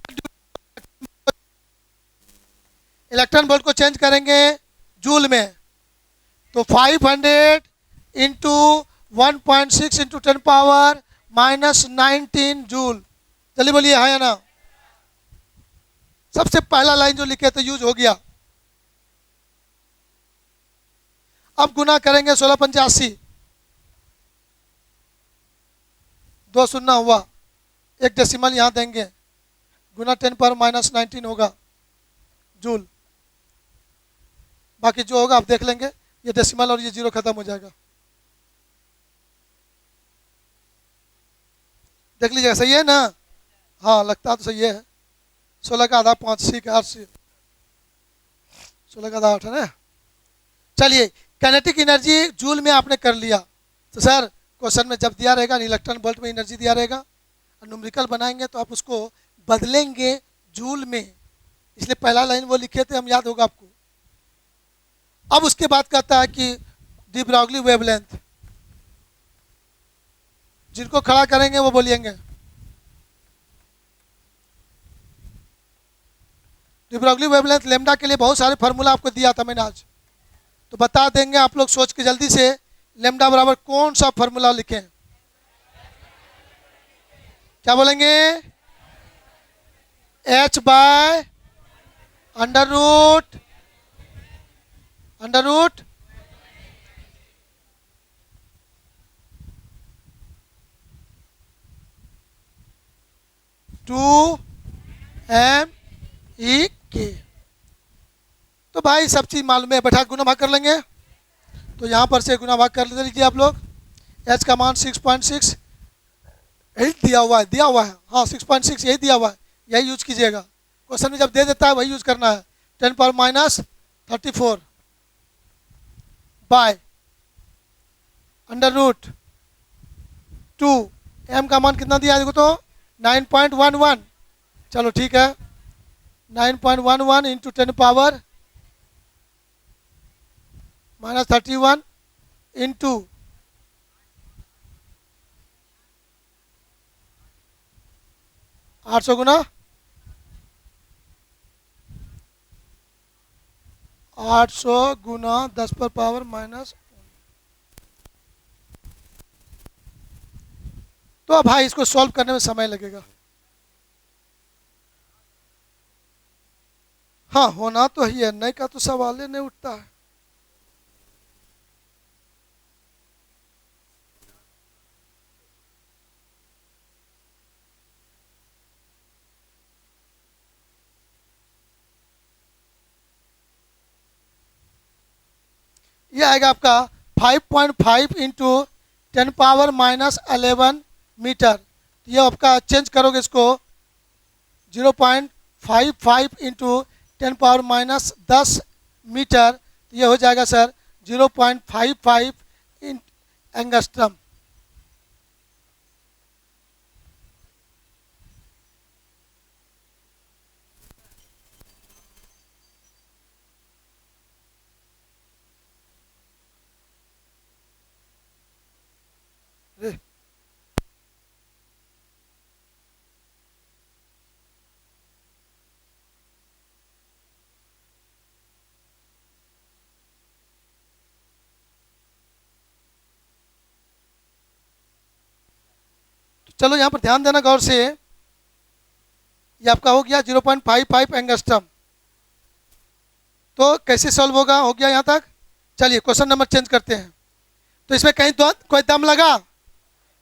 इलेक्ट्रॉन वोल्ट को चेंज करेंगे जूल में, तो 500 इंटू 1.6 इंटू 10 पावर -19 जूल। जल्दी बोलिए हाँ या ना। सबसे पहला लाइन जो लिखे तो यूज हो गया। अब गुना करेंगे 1685, 2 शून्य हुआ, 1 डेसिमल यहां देंगे, गुना 10 पर -19 होगा जूल। बाकी जो होगा आप देख लेंगे, ये डेसिमल और ये जीरो खत्म हो जाएगा। देख लीजिएगा, सही है ना? हाँ लगता तो सही है। 16 का आधा 5 सी का 8 से 16 का आधा 8 है ना। चलिए, काइनेटिक एनर्जी जूल में आपने कर लिया, तो सर क्वेश्चन में जब दिया रहेगा इलेक्ट्रॉन वोल्ट में एनर्जी दिया रहेगा, और न्यूमेरिकल बनाएंगे तो आप उसको बदलेंगे जूल में, इसलिए पहला लाइन वो लिखे थे, हम याद होगा आपको। अब उसके बाद कहता है कि डी ब्रॉगली वेवलेंथ, जिनको खड़ा करेंगे वो बोलिएंगे। डी ब्रॉगली वेवलेंथ लेमडा के लिए बहुत सारे फार्मूला आपको दिया था मैंने आज, तो बता देंगे आप लोग सोच के जल्दी से, लेमडा बराबर कौन सा फार्मूला लिखें, क्या बोलेंगे? h by under root 2m/e²। तो भाई सब चीज़ मालूम है, बैठा गुना भाग कर लेंगे, तो यहाँ पर से गुना भाग कर लीजिए आप लोग। h का मान 6.6 यही दिया हुआ है, हाँ 6.6 यही दिया हुआ है, यही यूज कीजिएगा। क्वेश्चन में जब दे देता है वही यूज करना है। 10⁻34 बाय अंडर रूट 2, m का मान कितना दिया है देखो तो 9.11। चलो ठीक है, 9.11 इंटू 10⁻31 इंटू 800 गुना 10⁻⁻। तो अब भाई इसको सॉल्व करने में समय लगेगा। हाँ होना तो ही है, नहीं का तो सवाल ही नहीं उठता है। ये आएगा आपका 5.5 इंटू 10⁻⁻11 मीटर। ये आपका चेंज करोगे इसको 0.55 इंटू 10⁻⁻10 मीटर, तो ये हो जाएगा सर 0.55 एंगस्ट्रम। चलो यहाँ पर ध्यान देना गौर से, ये आपका हो गया 0.55 एंगस्ट्रम। तो कैसे सॉल्व होगा, हो गया यहाँ तक। चलिए क्वेश्चन नंबर चेंज करते हैं। तो इसमें कहीं तो कोई दम लगा,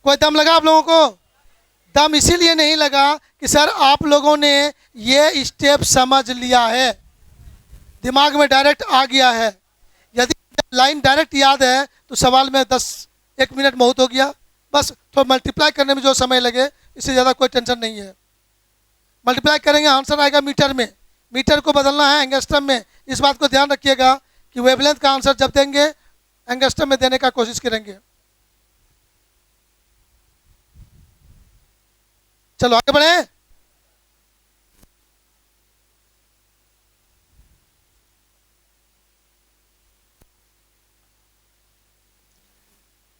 कोई दम लगा आप लोगों को? दम इसीलिए नहीं लगा कि सर आप लोगों ने ये स्टेप समझ लिया है, दिमाग में डायरेक्ट आ गया है। यदि लाइन डायरेक्ट याद है तो सवाल में 1 मिनट बहुत हो गया, बस तो मल्टीप्लाई करने में जो समय लगे इससे ज़्यादा कोई टेंशन नहीं है। मल्टीप्लाई करेंगे आंसर आएगा मीटर में, मीटर को बदलना है एंगस्ट्रम में। इस बात को ध्यान रखिएगा कि वेवलेंथ का आंसर जब देंगे एंगस्ट्रम में देने का कोशिश करेंगे। चलो आगे बढ़े।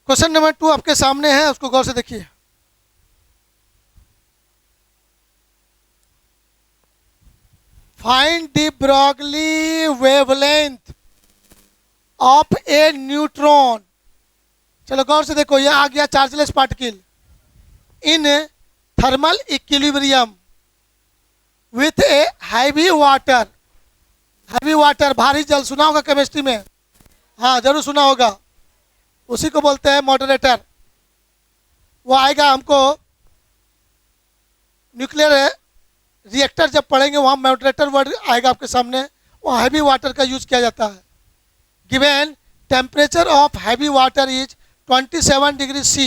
क्वेश्चन नंबर 2 आपके सामने है, उसको गौर से देखिए। Find the Broglie wavelength of A neutron. चलो गौर से देखो, ये आ गया chargeless particle in thermal equilibrium with a heavy water. Heavy water भारी जल, सुना होगा केमिस्ट्री में, हाँ जरूर सुना होगा, उसी को बोलते हैं मॉडरेटर। वो आएगा हमको न्यूक्लियर रिएक्टर जब पढ़ेंगे वहाँ मॉडरेटर वर्ड आएगा आपके सामने, वहाँ हैवी वाटर का यूज किया जाता है। Given temperature of heavy water is 27 degree C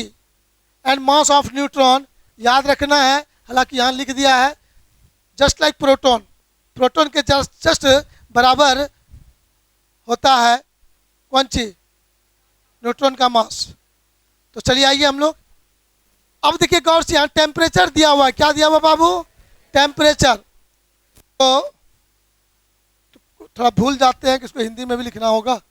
and mass of neutron, याद रखना है, हालांकि यहाँ लिख दिया है जस्ट लाइक प्रोटॉन, प्रोटॉन के जस्ट बराबर होता है कौन चीज? न्यूट्रॉन का मास। तो चलिए आइए हम लोग, अब देखिए गौर से, यहाँ टेम्परेचर दिया हुआ है। क्या दिया हुआ बाबू? टेम्परेचर। तो थोड़ा भूल जाते हैं कि इसको हिंदी में भी लिखना होगा।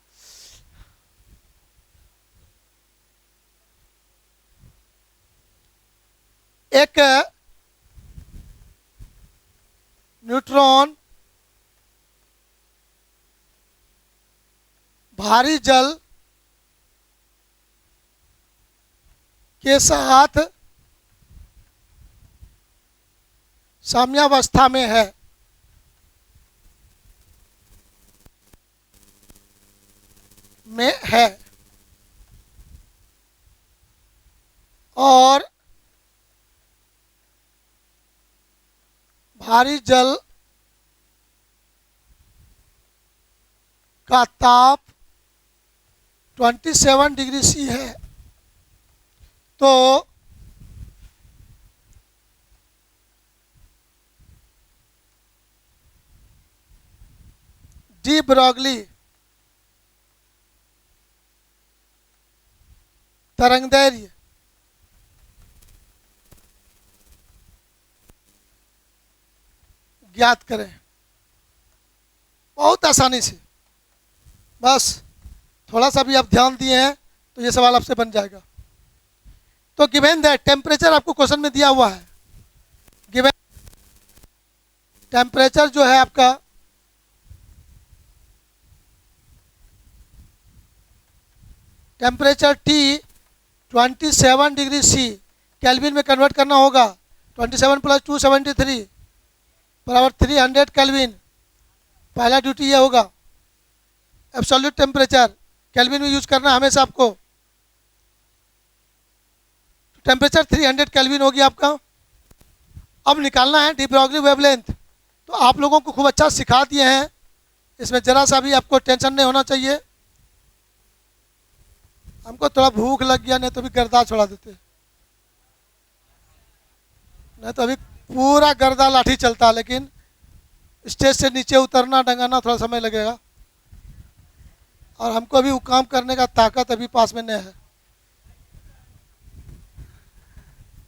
एक न्यूट्रॉन भारी जल के साथ साम्यावस्था में है। और भारी जल का ताप 27 डिग्री सी है। तो डी ब्रॉगली तरंगदैर्घ्य ज्ञात करें। बहुत आसानी से, बस थोड़ा सा भी आप ध्यान दिए हैं तो ये सवाल आपसे बन जाएगा। तो गिवन दैट, टेम्परेचर आपको क्वेश्चन में दिया हुआ है। गिवन टेम्परेचर जो है आपका temperature T 27 degree C Kelvin में कन्वर्ट करना होगा। 27 प्लस 273 बराबर 300 केल्विन। पहला ड्यूटी ये होगा। एब्सोल्यूट टेम्परेचर केल्विन में यूज करना हमेशा आपको। टेम्परेचर 300 केल्विन होगी आपका। अब निकालना है डी ब्रॉगली वेवलेंथ। तो आप लोगों को खूब अच्छा सिखा दिए हैं, इसमें जरा सा भी आपको टेंशन नहीं होना चाहिए। हमको थोड़ा भूख लग गया, नहीं तो अभी गर्दा छोड़ा देते, नहीं तो अभी पूरा गर्दा लाठी चलता। लेकिन स्टेज से नीचे उतरना डंगाना थोड़ा समय लगेगा, और हमको अभी वो काम करने का ताकत अभी पास में नहीं है।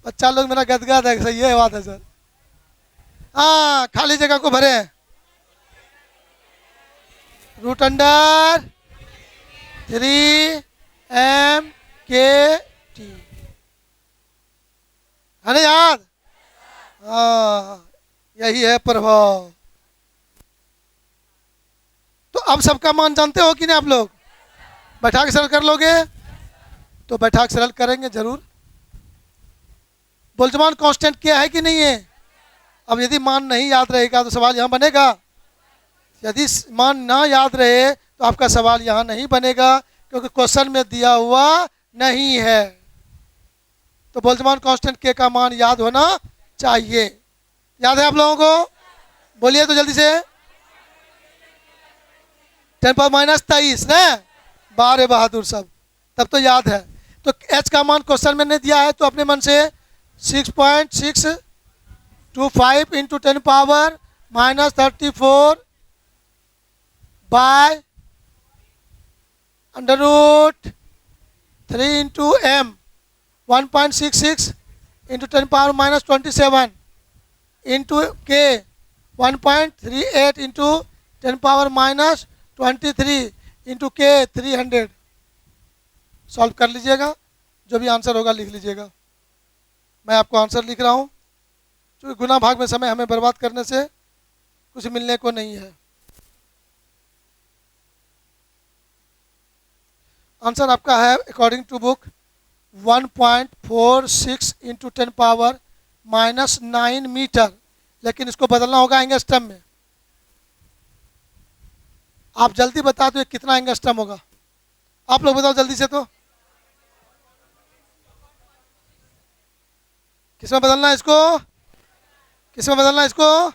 बच्चा लोग मेरा गदगद है, सही है बात है सर। हाँ, खाली जगह को भरे। रूट अंडर 3MKT है ना याद? हाँ, यही है प्रभाव। तो अब सबका मान जानते हो कि नहीं आप लोग? बैठा के सरल कर लोगे? तो बैठा के सरल करेंगे जरूर। बोल्ट्जमान कांस्टेंट क्या है कि नहीं है? अब यदि मान नहीं याद रहेगा तो सवाल यहाँ बनेगा। यदि मान ना याद रहे तो आपका सवाल यहाँ नहीं बनेगा, क्योंकि क्वेश्चन में दिया हुआ नहीं है। तो बोल्ट्जमान कांस्टेंट के का मान याद होना चाहिए। याद है आप लोगों को? बोलिए तो जल्दी से। 10⁻⁻23 ना? बारे बहादुर सब, तब तो याद है। तो एच का मान क्वेश्चन में नहीं दिया है, तो अपने मन से 6.625 into 10⁻⁻34 by √3 into m 1.66 into 10⁻⁻27 into k 1.38 into 10⁻⁻23 into k 300। Solve कर लीजिएगा, जो भी आंसर होगा लिख लीजिएगा। मैं आपको आंसर लिख रहा हूँ, क्योंकि गुना भाग में समय हमें बर्बाद करने से कुछ मिलने को नहीं है। आंसर आपका है according to book 1.46 into 10⁻⁻9 metre, लेकिन इसको बदलना होगा एंगस्ट्रम में। आप जल्दी बता दो कितना एंगस्ट्रम होगा। आप लोग बताओ जल्दी से। तो किसमें बदलना है इसको? किसमें बदलना है इसको?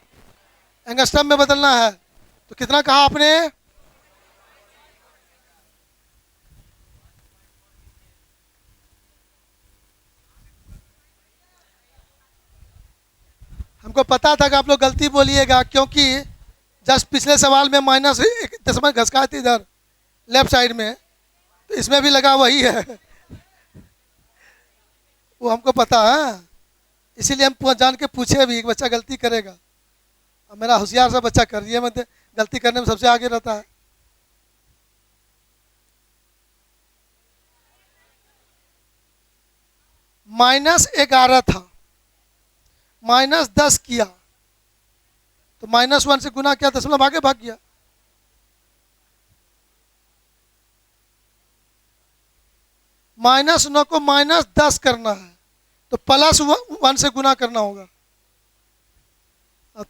एंगस्ट्रम में बदलना है। तो कितना कहा आपने? हमको पता था कि आप लोग गलती बोलिएगा, क्योंकि जस्ट पिछले सवाल में -1 घसका थी इधर लेफ्ट साइड में, तो इसमें भी लगा वही है, वो हमको पता है, इसीलिए हम जान के पूछे भी कि बच्चा गलती करेगा। अब मेरा होशियार सा बच्चा कर दिया, मैं गलती करने में सबसे आगे रहता है। -11 था, -10 किया तो -1 से गुना किया, दशमलव आगे भाग गया। -9 को -10 करना है तो +1 से गुना करना होगा।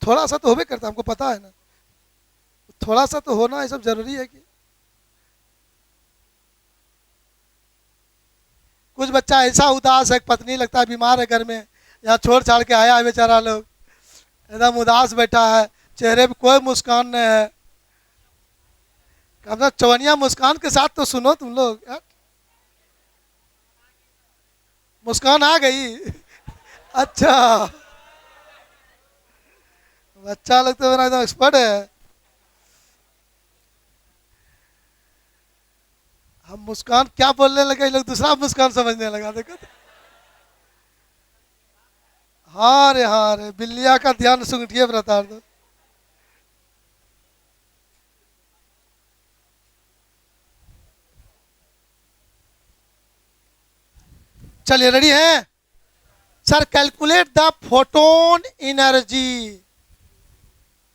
थोड़ा सा तो होबे करता, हमको पता है ना, थोड़ा सा तो होना ये सब जरूरी है। कि कुछ बच्चा ऐसा उदास है, पत्नी लगता है बीमार है घर में, यहाँ छोड़ छाड़ के आया है बेचारा लोग, एकदम उदास बैठा है, चेहरे पे कोई मुस्कान नहीं है। कम से चवनिया मुस्कान के साथ तो सुनो तुम लोग यार। मुस्कान आ गई अच्छा, बच्चा लोग तो मेरा एकदम एक्सपर्ट है। हम मुस्कान क्या बोलने लगे, लोग दूसरा मुस्कान समझने लगा। देखो तो। हाँ रे बिल्लिया का ध्यान सुंघटिए प्रतार दो। चलिए रेडी हैं sir? Calculate the photon energy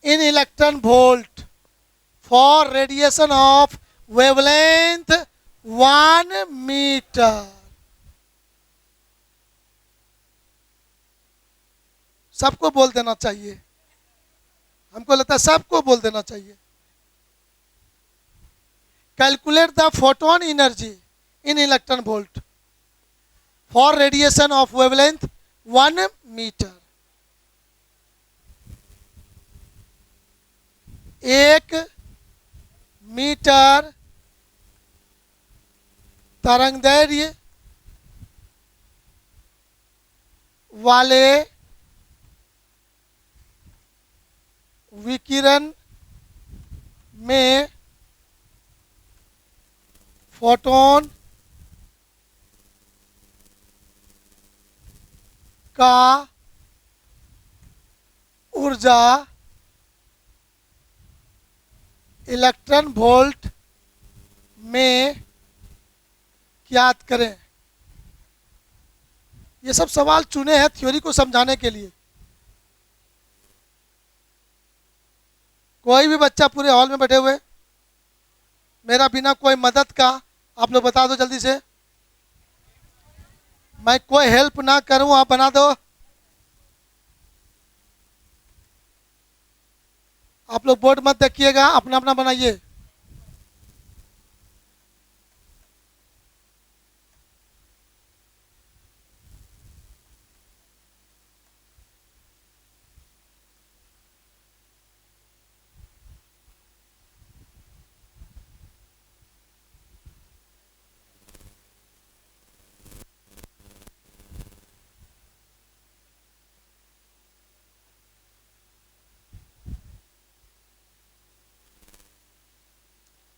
in electron volt for radiation of wavelength 1 metre. सबको बोल देना चाहिए, हमको लगता है सबको बोल देना चाहिए। Calculate the photon energy in electron volt for radiation of wavelength 1 metre. 1 metre तरंगदैर्घ्य वाले विकिरण में फोटोन का ऊर्जा इलेक्ट्रॉन वोल्ट में ज्ञात करें। ये सब सवाल चुने हैं थ्योरी को समझाने के लिए। कोई भी बच्चा पूरे हॉल में बैठे हुए, मेरा बिना कोई मदद का आप लोग बता दो जल्दी से, मैं कोई हेल्प ना करूं, आप बना दो। आप लोग बोर्ड मत देखिएगा, अपना अपना बनाइए।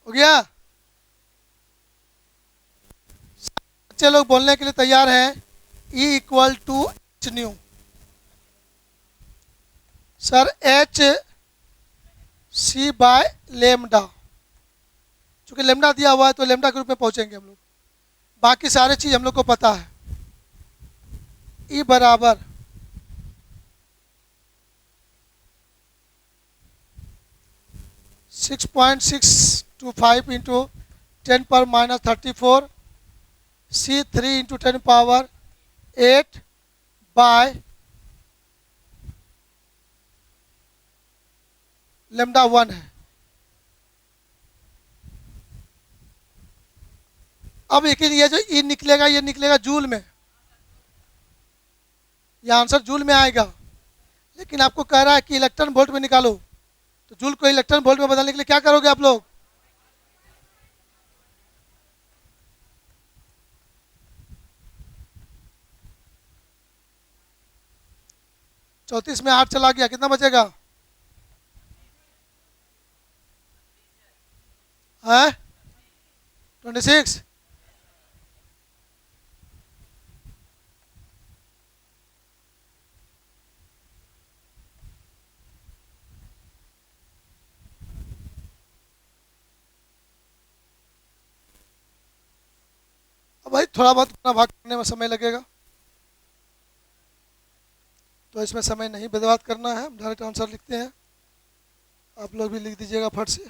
हो गया? बच्चे लोग बोलने के लिए तैयार हैं। E equal to H nu. Sir H C by lambda, चूंकि लेमडा दिया हुआ है तो लेमडा के रूप में पहुंचेंगे हम लोग। बाकी सारे चीज हम लोग को पता है। E बराबर 6.625 into 10⁻34 C3 into 10⁻8 by lambda 1 है। अब लेकिन ये जो ई निकलेगा, ये निकलेगा जूल में, ये आंसर जूल में आएगा। लेकिन आपको कह रहा है कि इलेक्ट्रॉन वोल्ट में निकालो, तो जूल को इलेक्ट्रॉन वोल्ट में बदलने के लिए क्या करोगे आप लोग? चौतीस में 8 चला गया, कितना बचेगा? है 26। भाई थोड़ा बहुत अपना भाग करने में समय लगेगा, तो इसमें समय नहीं बर्बाद करना है, हम डायरेक्ट आंसर लिखते हैं। आप लोग भी लिख दीजिएगा फट से।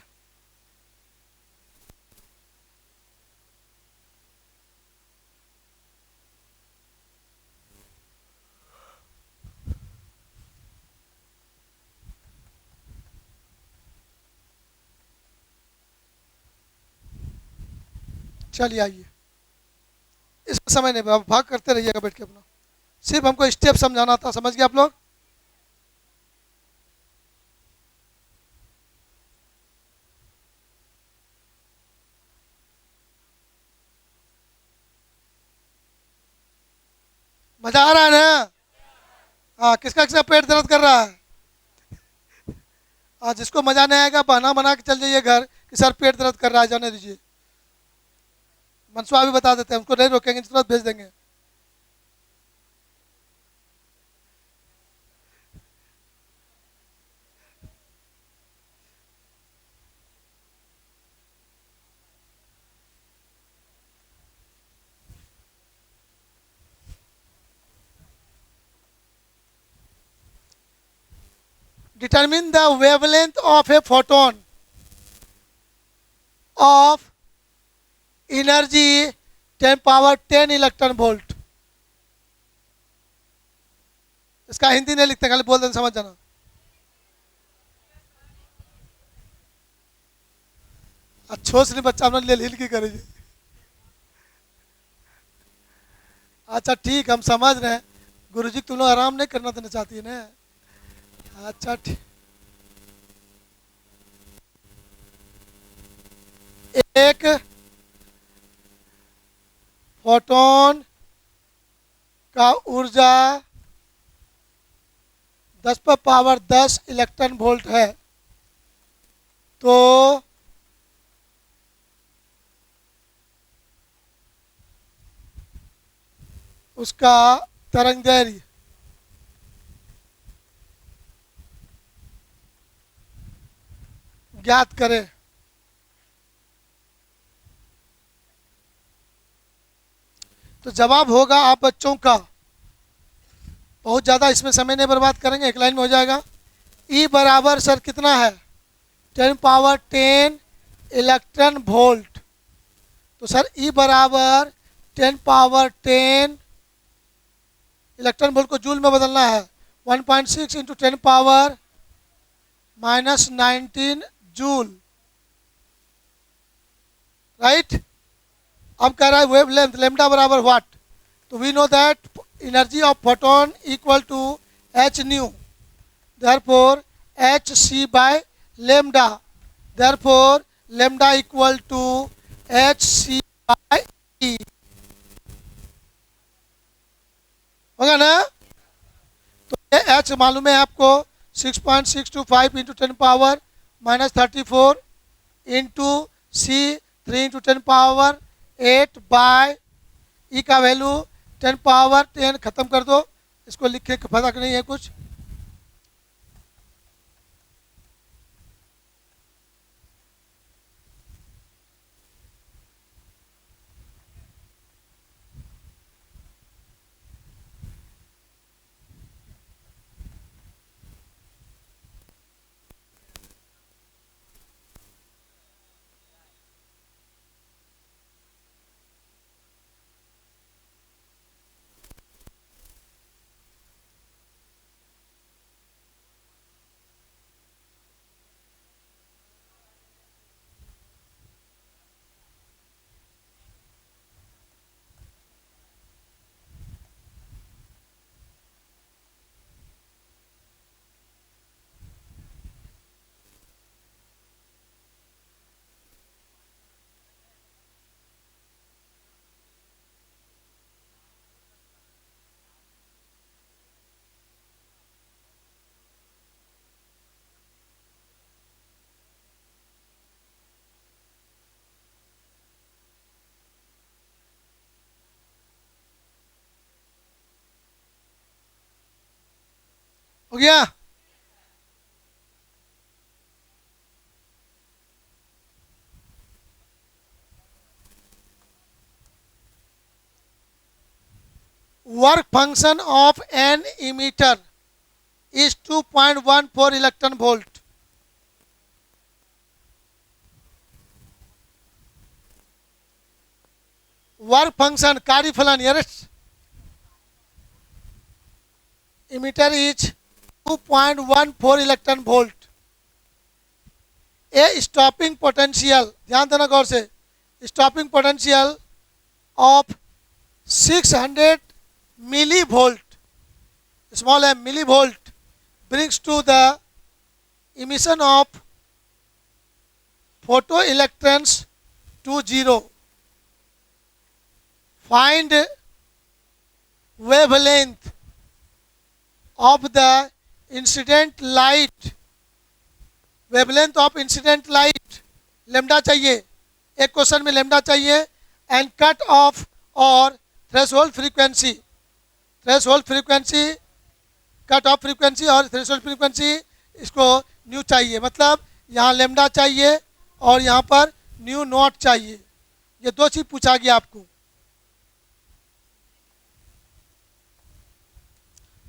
चलिए आइए, इसमें समय नहीं, भाग करते रहिएगा बैठ के अपना, सिर्फ हमको स्टेप समझाना था, समझ गए आप लोग। मजा आ रहा है ना? हाँ, किसका किसका पेट दर्द कर रहा है? हाँ, जिसको मजा नहीं आएगा बहाना बना के चल जाइए घर कि सर पेट दर्द कर रहा है, जाने दीजिए। मनसुआ भी बता देते हैं, उनको नहीं रोकेंगे, तुरंत भेज देंगे। Determine the wavelength of a photon of energy 10 power 10 electron volt. इसका हिंदी नहीं लिखते, खाली बोल देना, समझ जाना। अच्छो से नहीं बच्चा अपना ले हिल की करेंगे। अच्छा ठीक, हम समझ रहे हैं, गुरुजी तुम लोग आराम नहीं करना देना चाहती है ना। अच्छा ठीक, एक फोटोन का ऊर्जा 10 पर पावर 10 इलेक्ट्रॉन वोल्ट है, तो उसका तरंग दैर्घ्य ज्ञात करें। तो जवाब होगा आप बच्चों का, बहुत ज़्यादा इसमें समय नहीं बर्बाद करेंगे, एक लाइन में हो जाएगा। ई बराबर सर कितना है? 10 पावर 10 इलेक्ट्रॉन वोल्ट। तो सर ई बराबर 10 पावर 10 इलेक्ट्रॉन वोल्ट को जूल में बदलना है, 1.6 into 10 power minus 19 joule, right. अब कह रहा है वेव लेंथ लेमडा बराबर व्हाट, तो we know that energy of photon equal to H nu, therefore h C by lambda, therefore lambda equal to H C by E, होगा ना? तो ये एच मालूम है आपको, 6.625 इंटू 10 पावर माइनस 34 इंटू सी 3 into 10 power 8 bye ई का value 10 power 10, खत्म कर दो, इसको लिखे का फायदा नहीं है कुछ। हो गया? Work function of an emitter is 2.14 electron volt. Work function कार्यफलन yes emitter is 2.14 electron volt. A stopping potential, ध्यान देना गौर से, stopping potential of 600 millivolt, small m millivolt, brings to the emission of photoelectrons to zero. Find wavelength of the incident light, wavelength of incident light, lambda चाहिए, एक question में lambda चाहिए, and cut off और threshold frequency, threshold frequency, cut off frequency और threshold frequency, इसको new चाहिए, मतलब यहाँ लेमडा चाहिए और यहाँ पर न्यू नॉट चाहिए। ये दो चीज पूछा गया आपको।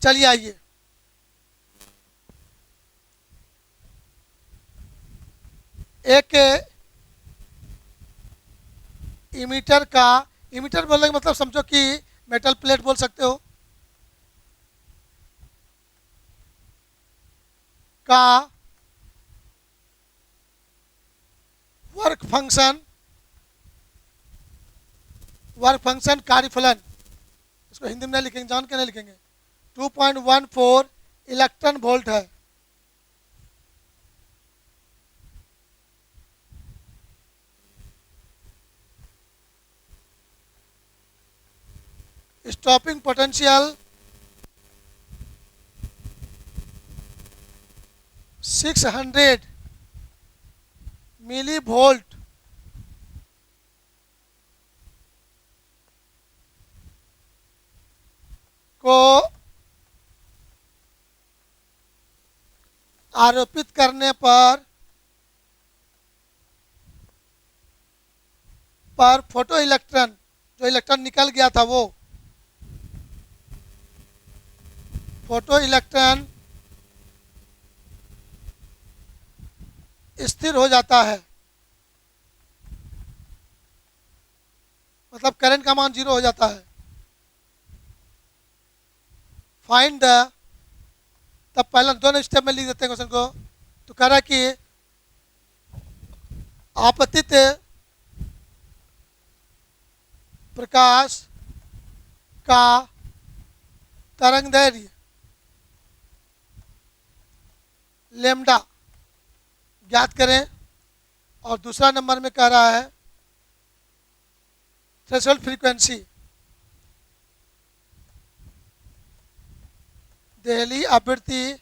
चलिए आइए, एक इमीटर का, इमीटर बोलने का मतलब समझो कि मेटल प्लेट बोल सकते हो, का वर्क फंक्शन कार्यफलन, इसको हिंदी में नहीं लिखेंगे, जान के नहीं लिखेंगे, 2.14 इलेक्ट्रॉन वोल्ट है। स्टॉपिंग पोटेंशियल 600 मिली वोल्ट को आरोपित करने पर फोटो इलेक्ट्रॉन, जो इलेक्ट्रॉन निकल गया था वो फोटो इलेक्ट्रॉन स्थिर हो जाता है, मतलब करंट का मान 0 हो जाता है। फाइंड द, तब पहले दोनों स्टेप में लिख देते हैं क्वेश्चन को। तो कह रहा है कि आपतित प्रकाश का तरंगदैर्घ्य लेमडा ज्ञात करें, और दूसरा नंबर में कह रहा है थ्रेशोल्ड फ्रीक्वेंसी, देहली आवृत्ति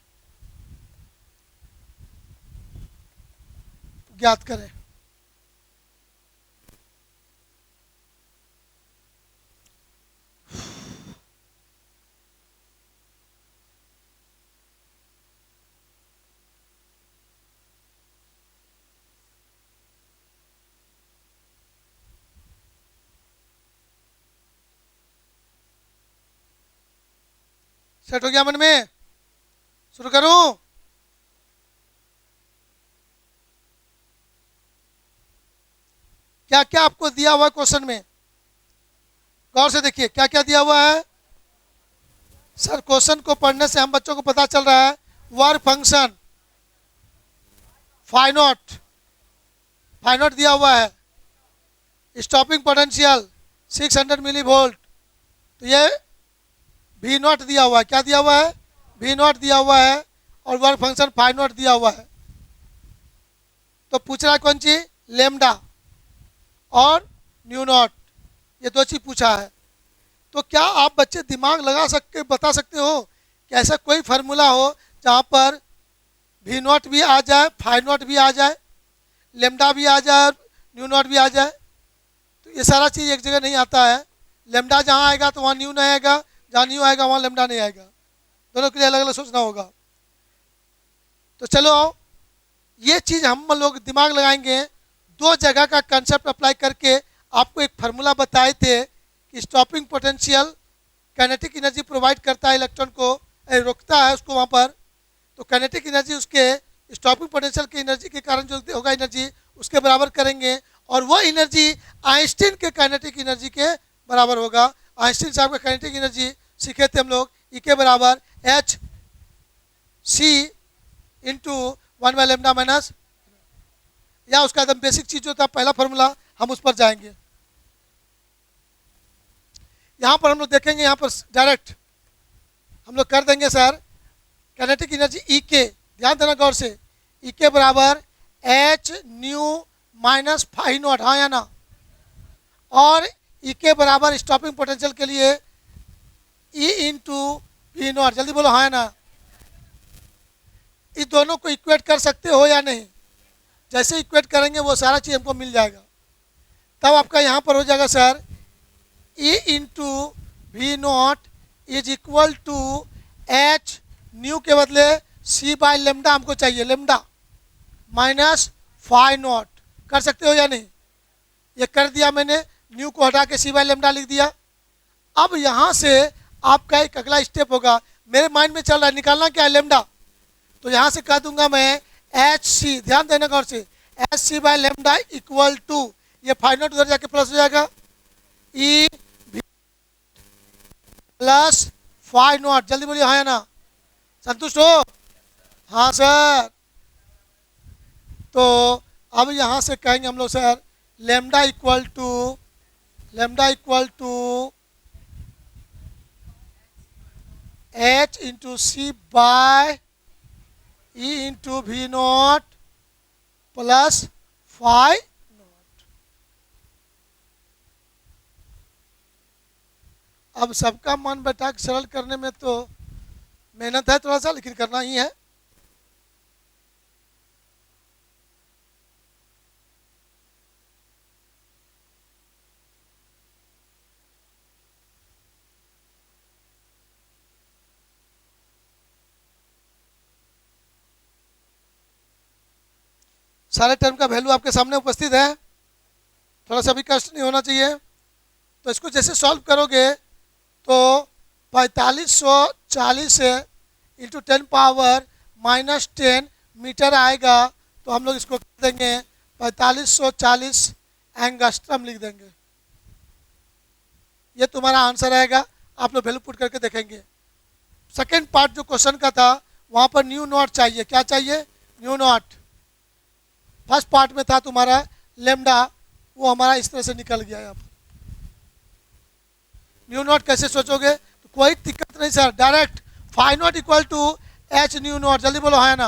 ज्ञात करें। सेट हो गया मन में? शुरू करूं? क्या क्या आपको दिया हुआ है क्वेश्चन में, गौर से देखिए क्या क्या दिया हुआ है। सर क्वेश्चन को पढ़ने से हम बच्चों को पता चल रहा है, वर्क फंक्शन फाई नॉट दिया हुआ है, स्टॉपिंग पोटेंशियल 600 मिली वोल्ट, तो ये भी नॉट दिया हुआ है। क्या दिया हुआ है? भी नॉट दिया हुआ है, और वर्क फंक्शन फाई नॉट दिया हुआ है। तो पूछ रहा है कौन सी? लेमडा और न्यू नॉट, ये दो चीज पूछा है। तो क्या आप बच्चे दिमाग लगा सकते, बता सकते हो कि ऐसा कोई फार्मूला हो जहाँ पर भी नॉट भी आ जाए, फाई नॉट भी आ जाए, लेमडा भी आ जाए, न्यू नॉट भी आ जाए? तो ये सारा चीज़ एक जगह नहीं आता है। लेमडा जहाँ आएगा तो वहाँ न्यू नहीं आएगा, जहाँ न्यू आएगा वहाँ लेमडा नहीं आएगा, दोनों के लिए अलग अलग सोचना होगा। तो चलो ये चीज़ हम लोग दिमाग लगाएंगे। दो जगह का कंसेप्ट अप्लाई करके आपको एक फार्मूला बताए थे कि stopping potential kinetic energy provide करता है इलेक्ट्रॉन को, रोकता है उसको वहाँ पर। तो काइनेटिक एनर्जी उसके स्टॉपिंग पोटेंशियल की एनर्जी के कारण जो होगा एनर्जी उसके बराबर करेंगे, और वो एनर्जी आइंस्टीन के काइनेटिक एनर्जी के बराबर होगा। आइंस्टीन साहब का काइनेटिक एनर्जी सीखे थे हम लोग, ई के बराबर एच सी इंटू 1/λ माइनस, या उसका एकदम बेसिक चीज जो था पहला फॉर्मूला, हम उस पर जाएंगे। यहाँ पर हम लोग देखेंगे, यहाँ पर डायरेक्ट हम लोग कर देंगे सर काइनेटिक एनर्जी ई के, ध्यान देना गौर से, ई के बराबर H nu minus phi naught, हाँ या ना, और ई के बराबर स्टॉपिंग पोटेंशियल के लिए ई इंटू वी नॉट, जल्दी बोलो हाँ या ना। इस दोनों को इक्वेट कर सकते हो या नहीं? जैसे इक्वेट करेंगे वो सारा चीज़ हमको मिल जाएगा। तब आपका यहाँ पर हो जाएगा sir E into V naught is equal to H nu के बदले सी बाय लेमडा हमको चाहिए, लेमडा माइनस फाई नॉट। कर सकते हो या नहीं? ये कर दिया मैंने, न्यू को हटा के सी बाय लेमडा लिख दिया। अब यहाँ से आपका एक अगला स्टेप होगा, मेरे माइंड में चल रहा है निकालना क्या है, लेमडा। तो यहाँ से कह दूंगा मैं एच सी, ध्यान देना गौर से, H C by lambda equal to, ये फाई नॉट उधर जाके प्लस हो जाएगा, ई प्लस फाई नॉट, जल्दी बोलिए हाँ या ना। संतुष्ट हो? हाँ सर। तो अब यहाँ से कहेंगे हम लोग sir lambda equal to H into C by E into V naught plus phi naught. अब सबका मन बैठा सरल करने में तो मेहनत है थोड़ा सा, लेकिन करना ही है। सारे टर्म का वैल्यू आपके सामने उपस्थित है, थोड़ा सा भी कष्ट नहीं होना चाहिए। तो इसको जैसे सॉल्व करोगे तो 4540 से इंटू 10 पावर माइनस 10 मीटर आएगा। तो हम लोग इसको कर देंगे 4540 एंगस्ट्रम लिख देंगे। ये तुम्हारा आंसर आएगा, आप लोग वैल्यू पुट करके देखेंगे। सेकेंड पार्ट जो क्वेश्चन का था वहाँ पर न्यू नॉट चाहिए, क्या चाहिए? New not. फर्स्ट पार्ट में था तुम्हारा लेमडा, वो हमारा इस तरह से निकल गया यहाँ पर। न्यू नॉट कैसे सोचोगे? तो कोई दिक्कत नहीं sir, direct phi naught equal to H nu naught, जल्दी बोलो हाँ ना।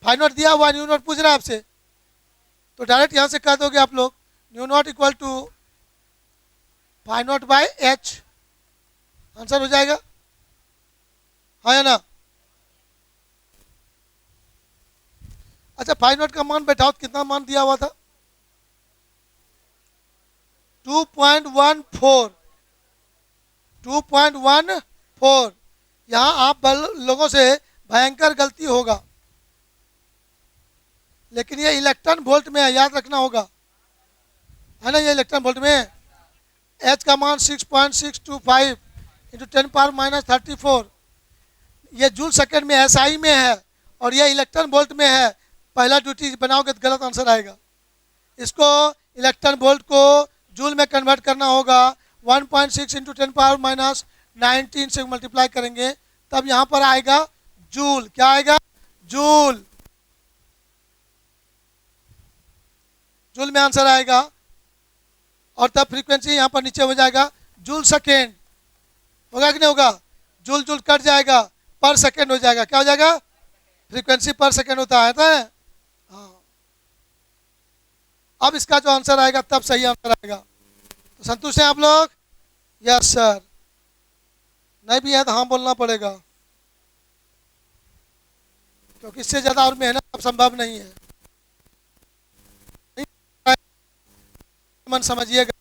फाई नॉट दिया हुआ, न्यू नॉट पूछ रहा है आपसे, तो डायरेक्ट यहाँ से कह दोगे आप लोग nu naught equal to phi naught by H, answer हो जाएगा हाँ या ना। अच्छा, फाई नॉट का मान बैठाओ, कितना मान दिया हुआ था? 2.14, 2.14। यहाँ आप लोगों से भयंकर गलती होगा, लेकिन ये इलेक्ट्रॉन वोल्ट में है, याद रखना होगा, है ना। ये इलेक्ट्रॉन वोल्ट में है। एच का मान 6.625 इंटू 10 पावर माइनस 34, ये जूल सेकेंड में एसआई में है, और ये इलेक्ट्रॉन वोल्ट में है। पहला ड्यूटी बनाओगे तो गलत आंसर आएगा। इसको इलेक्ट्रॉन वोल्ट को जूल में कन्वर्ट करना होगा। 1.6 इंटू 10 पावर माइनस 19 से मल्टीप्लाई करेंगे, तब यहाँ पर आएगा जूल। क्या आएगा? जूल। जूल में आंसर आएगा, और तब फ्रीक्वेंसी यहाँ पर नीचे हो जाएगा जूल सेकेंड। होगा कि नहीं होगा? जूल जूल कट जाएगा, पर सेकेंड हो जाएगा। क्या हो जाएगा? फ्रीक्वेंसी पर सेकेंड होता है, हाँ। अब इसका जो आंसर आएगा तब सही आंसर आएगा। तो संतुष्ट हैं आप लोग? Yes sir. नहीं भी है तो हाँ बोलना पड़ेगा, क्योंकि इससे ज़्यादा और मेहनत अब संभव नहीं है। मन समझिएगा।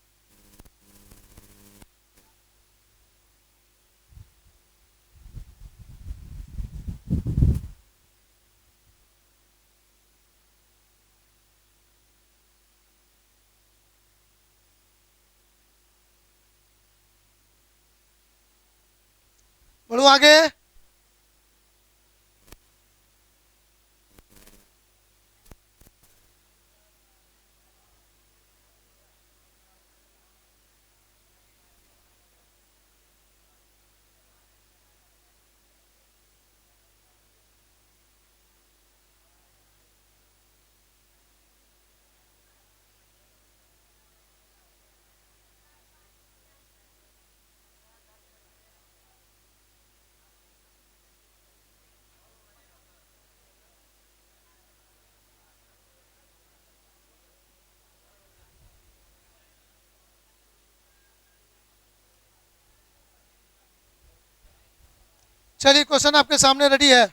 बढ़ो आगे। चलिए क्वेश्चन आपके सामने रेडी है।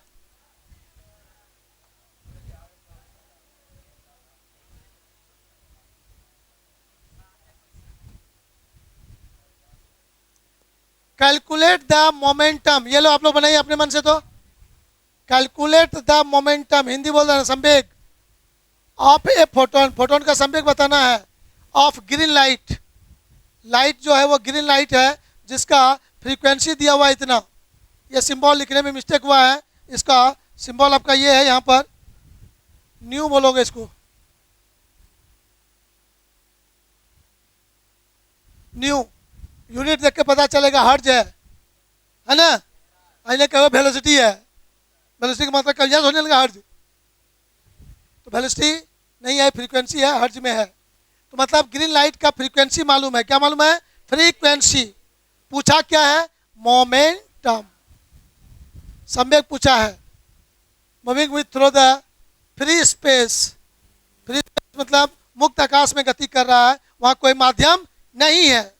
कैलकुलेट द मोमेंटम, ये लो आप लोग बनाइए अपने मन से। तो कैलकुलेट द मोमेंटम, हिंदी बोल रहे हैं संवेग, ऑफ ए फोटोन, फोटोन का संवेग बताना है, ऑफ ग्रीन लाइट, लाइट जो है वो ग्रीन लाइट है जिसका फ्रीक्वेंसी दिया हुआ है इतना। ये सिंबल लिखने में मिस्टेक हुआ है, इसका सिंबल आपका ये है, यहाँ पर न्यू बोलोगे इसको, न्यू। यूनिट देख के पता चलेगा, हर्ज है ना। आइने कहो वेलोसिटी है, वेलोसिटी का मतलब कल होने लगा हर्ज, तो वेलोसिटी नहीं है, फ्रीक्वेंसी है, हर्ज में है। तो मतलब ग्रीन लाइट का फ्रीक्वेंसी मालूम है, क्या मालूम है? फ्रीक्वेंसी। पूछा क्या है? मोमेंटम, संवेग पूछा है। Moving with through the free space, free space मतलब मुक्त आकाश में गति कर रहा है, वहाँ कोई माध्यम नहीं है,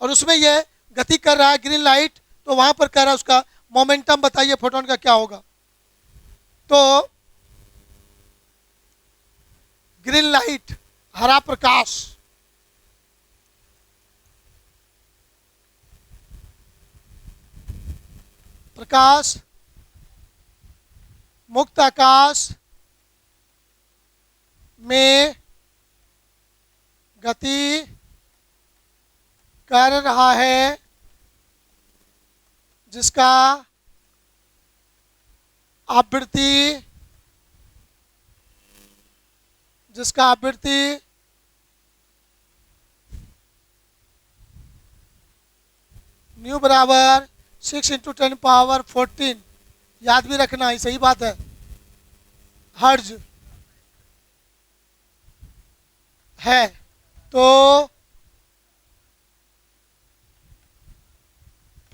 और उसमें ये गति कर रहा है ग्रीन लाइट, तो वहाँ पर कह रहा है उसका मोमेंटम बताइए फोटोन का क्या होगा। तो ग्रीन लाइट, हरा प्रकाश, प्रकाश मुक्त आकाश में गति कर रहा है, जिसका आवृत्ति, जिसका आवृत्ति न्यू बराबर 6 × 10⁻14, याद भी रखना है, सही बात है, हर्ज है। तो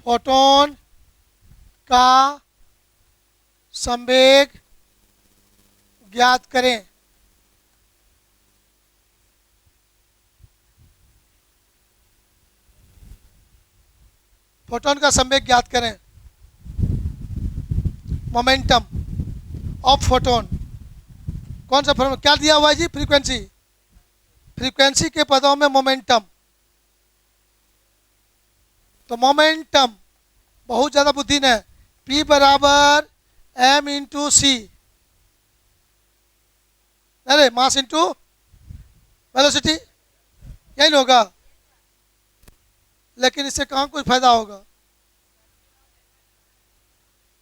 फोटोन का संवेग ज्ञात करें। फोटोन का संवेग ज्ञात करें, मोमेंटम ऑफ फोटोन। कौन सा फॉर्मूला क्या दिया हुआ है जी? फ्रीक्वेंसी, फ्रीक्वेंसी के पदों में मोमेंटम। तो मोमेंटम बहुत ज़्यादा बुद्धि है, P बराबर m×c, अरे मास इंटू वेलोसिटी, यही होगा। लेकिन इससे कहाँ कोई फायदा होगा?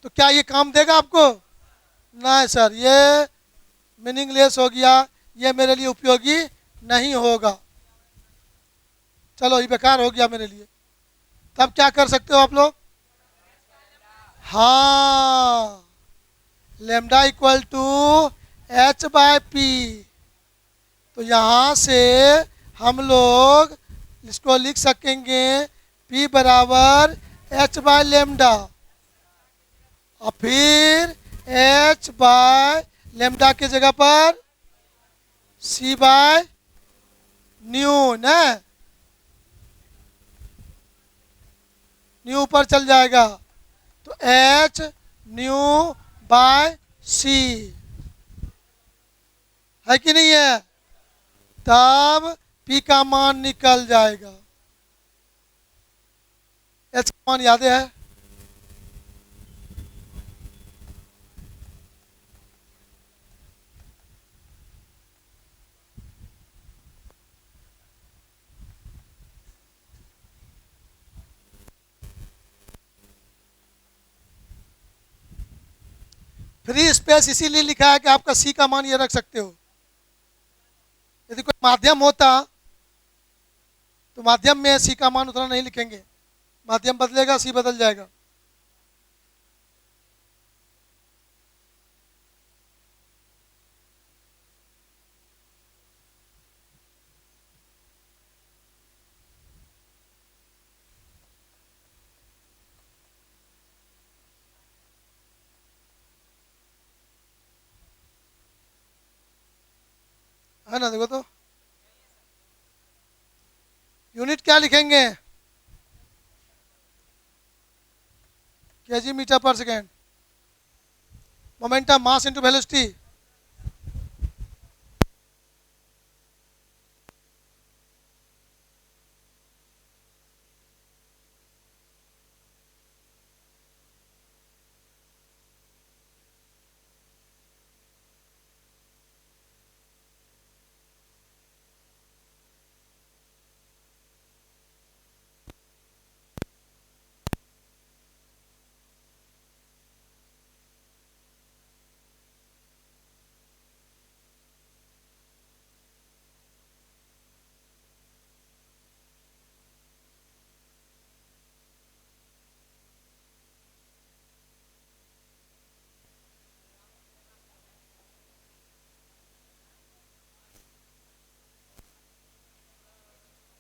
तो क्या ये काम देगा आपको? नहीं सर, ये मीनिंगलेस हो गया, ये मेरे लिए उपयोगी नहीं होगा, चलो ये बेकार हो गया मेरे लिए। तब क्या कर सकते हो आप लोग? हाँ, लेमडा इक्वल टू h/p। तो यहाँ से हम लोग इसको लिख सकेंगे P बराबर h/λ, और फिर h/λ के जगह पर c/ν ना, न्यू ऊपर चल जाएगा, तो h/c है कि नहीं है? तब P का मान निकल जाएगा। h का मान याद है? फ्री स्पेस इसीलिए लिखा है कि आपका सी का मान ये रख सकते हो। यदि कोई माध्यम होता तो माध्यम में सी का मान उतना नहीं लिखेंगे, माध्यम बदलेगा सी बदल जाएगा। है ना, देखो तो यूनिट क्या लिखेंगे, केजी मीटर पर second. Momentum mass into velocity.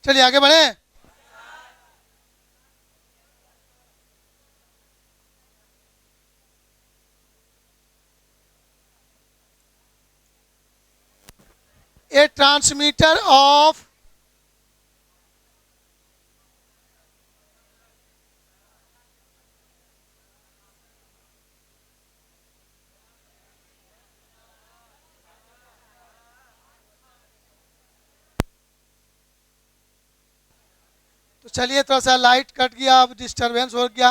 चलिए आगे बढ़े। ए ट्रांसमीटर ऑफ तो चलिए थोड़ा सा लाइट कट गया, अब डिस्टरबेंस हो गया,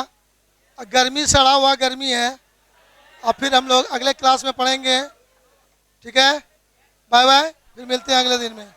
गर्मी सड़ा हुआ गर्मी है। अब फिर हम लोग अगले क्लास में पढ़ेंगे, ठीक है। बाय बाय, फिर मिलते हैं अगले दिन में।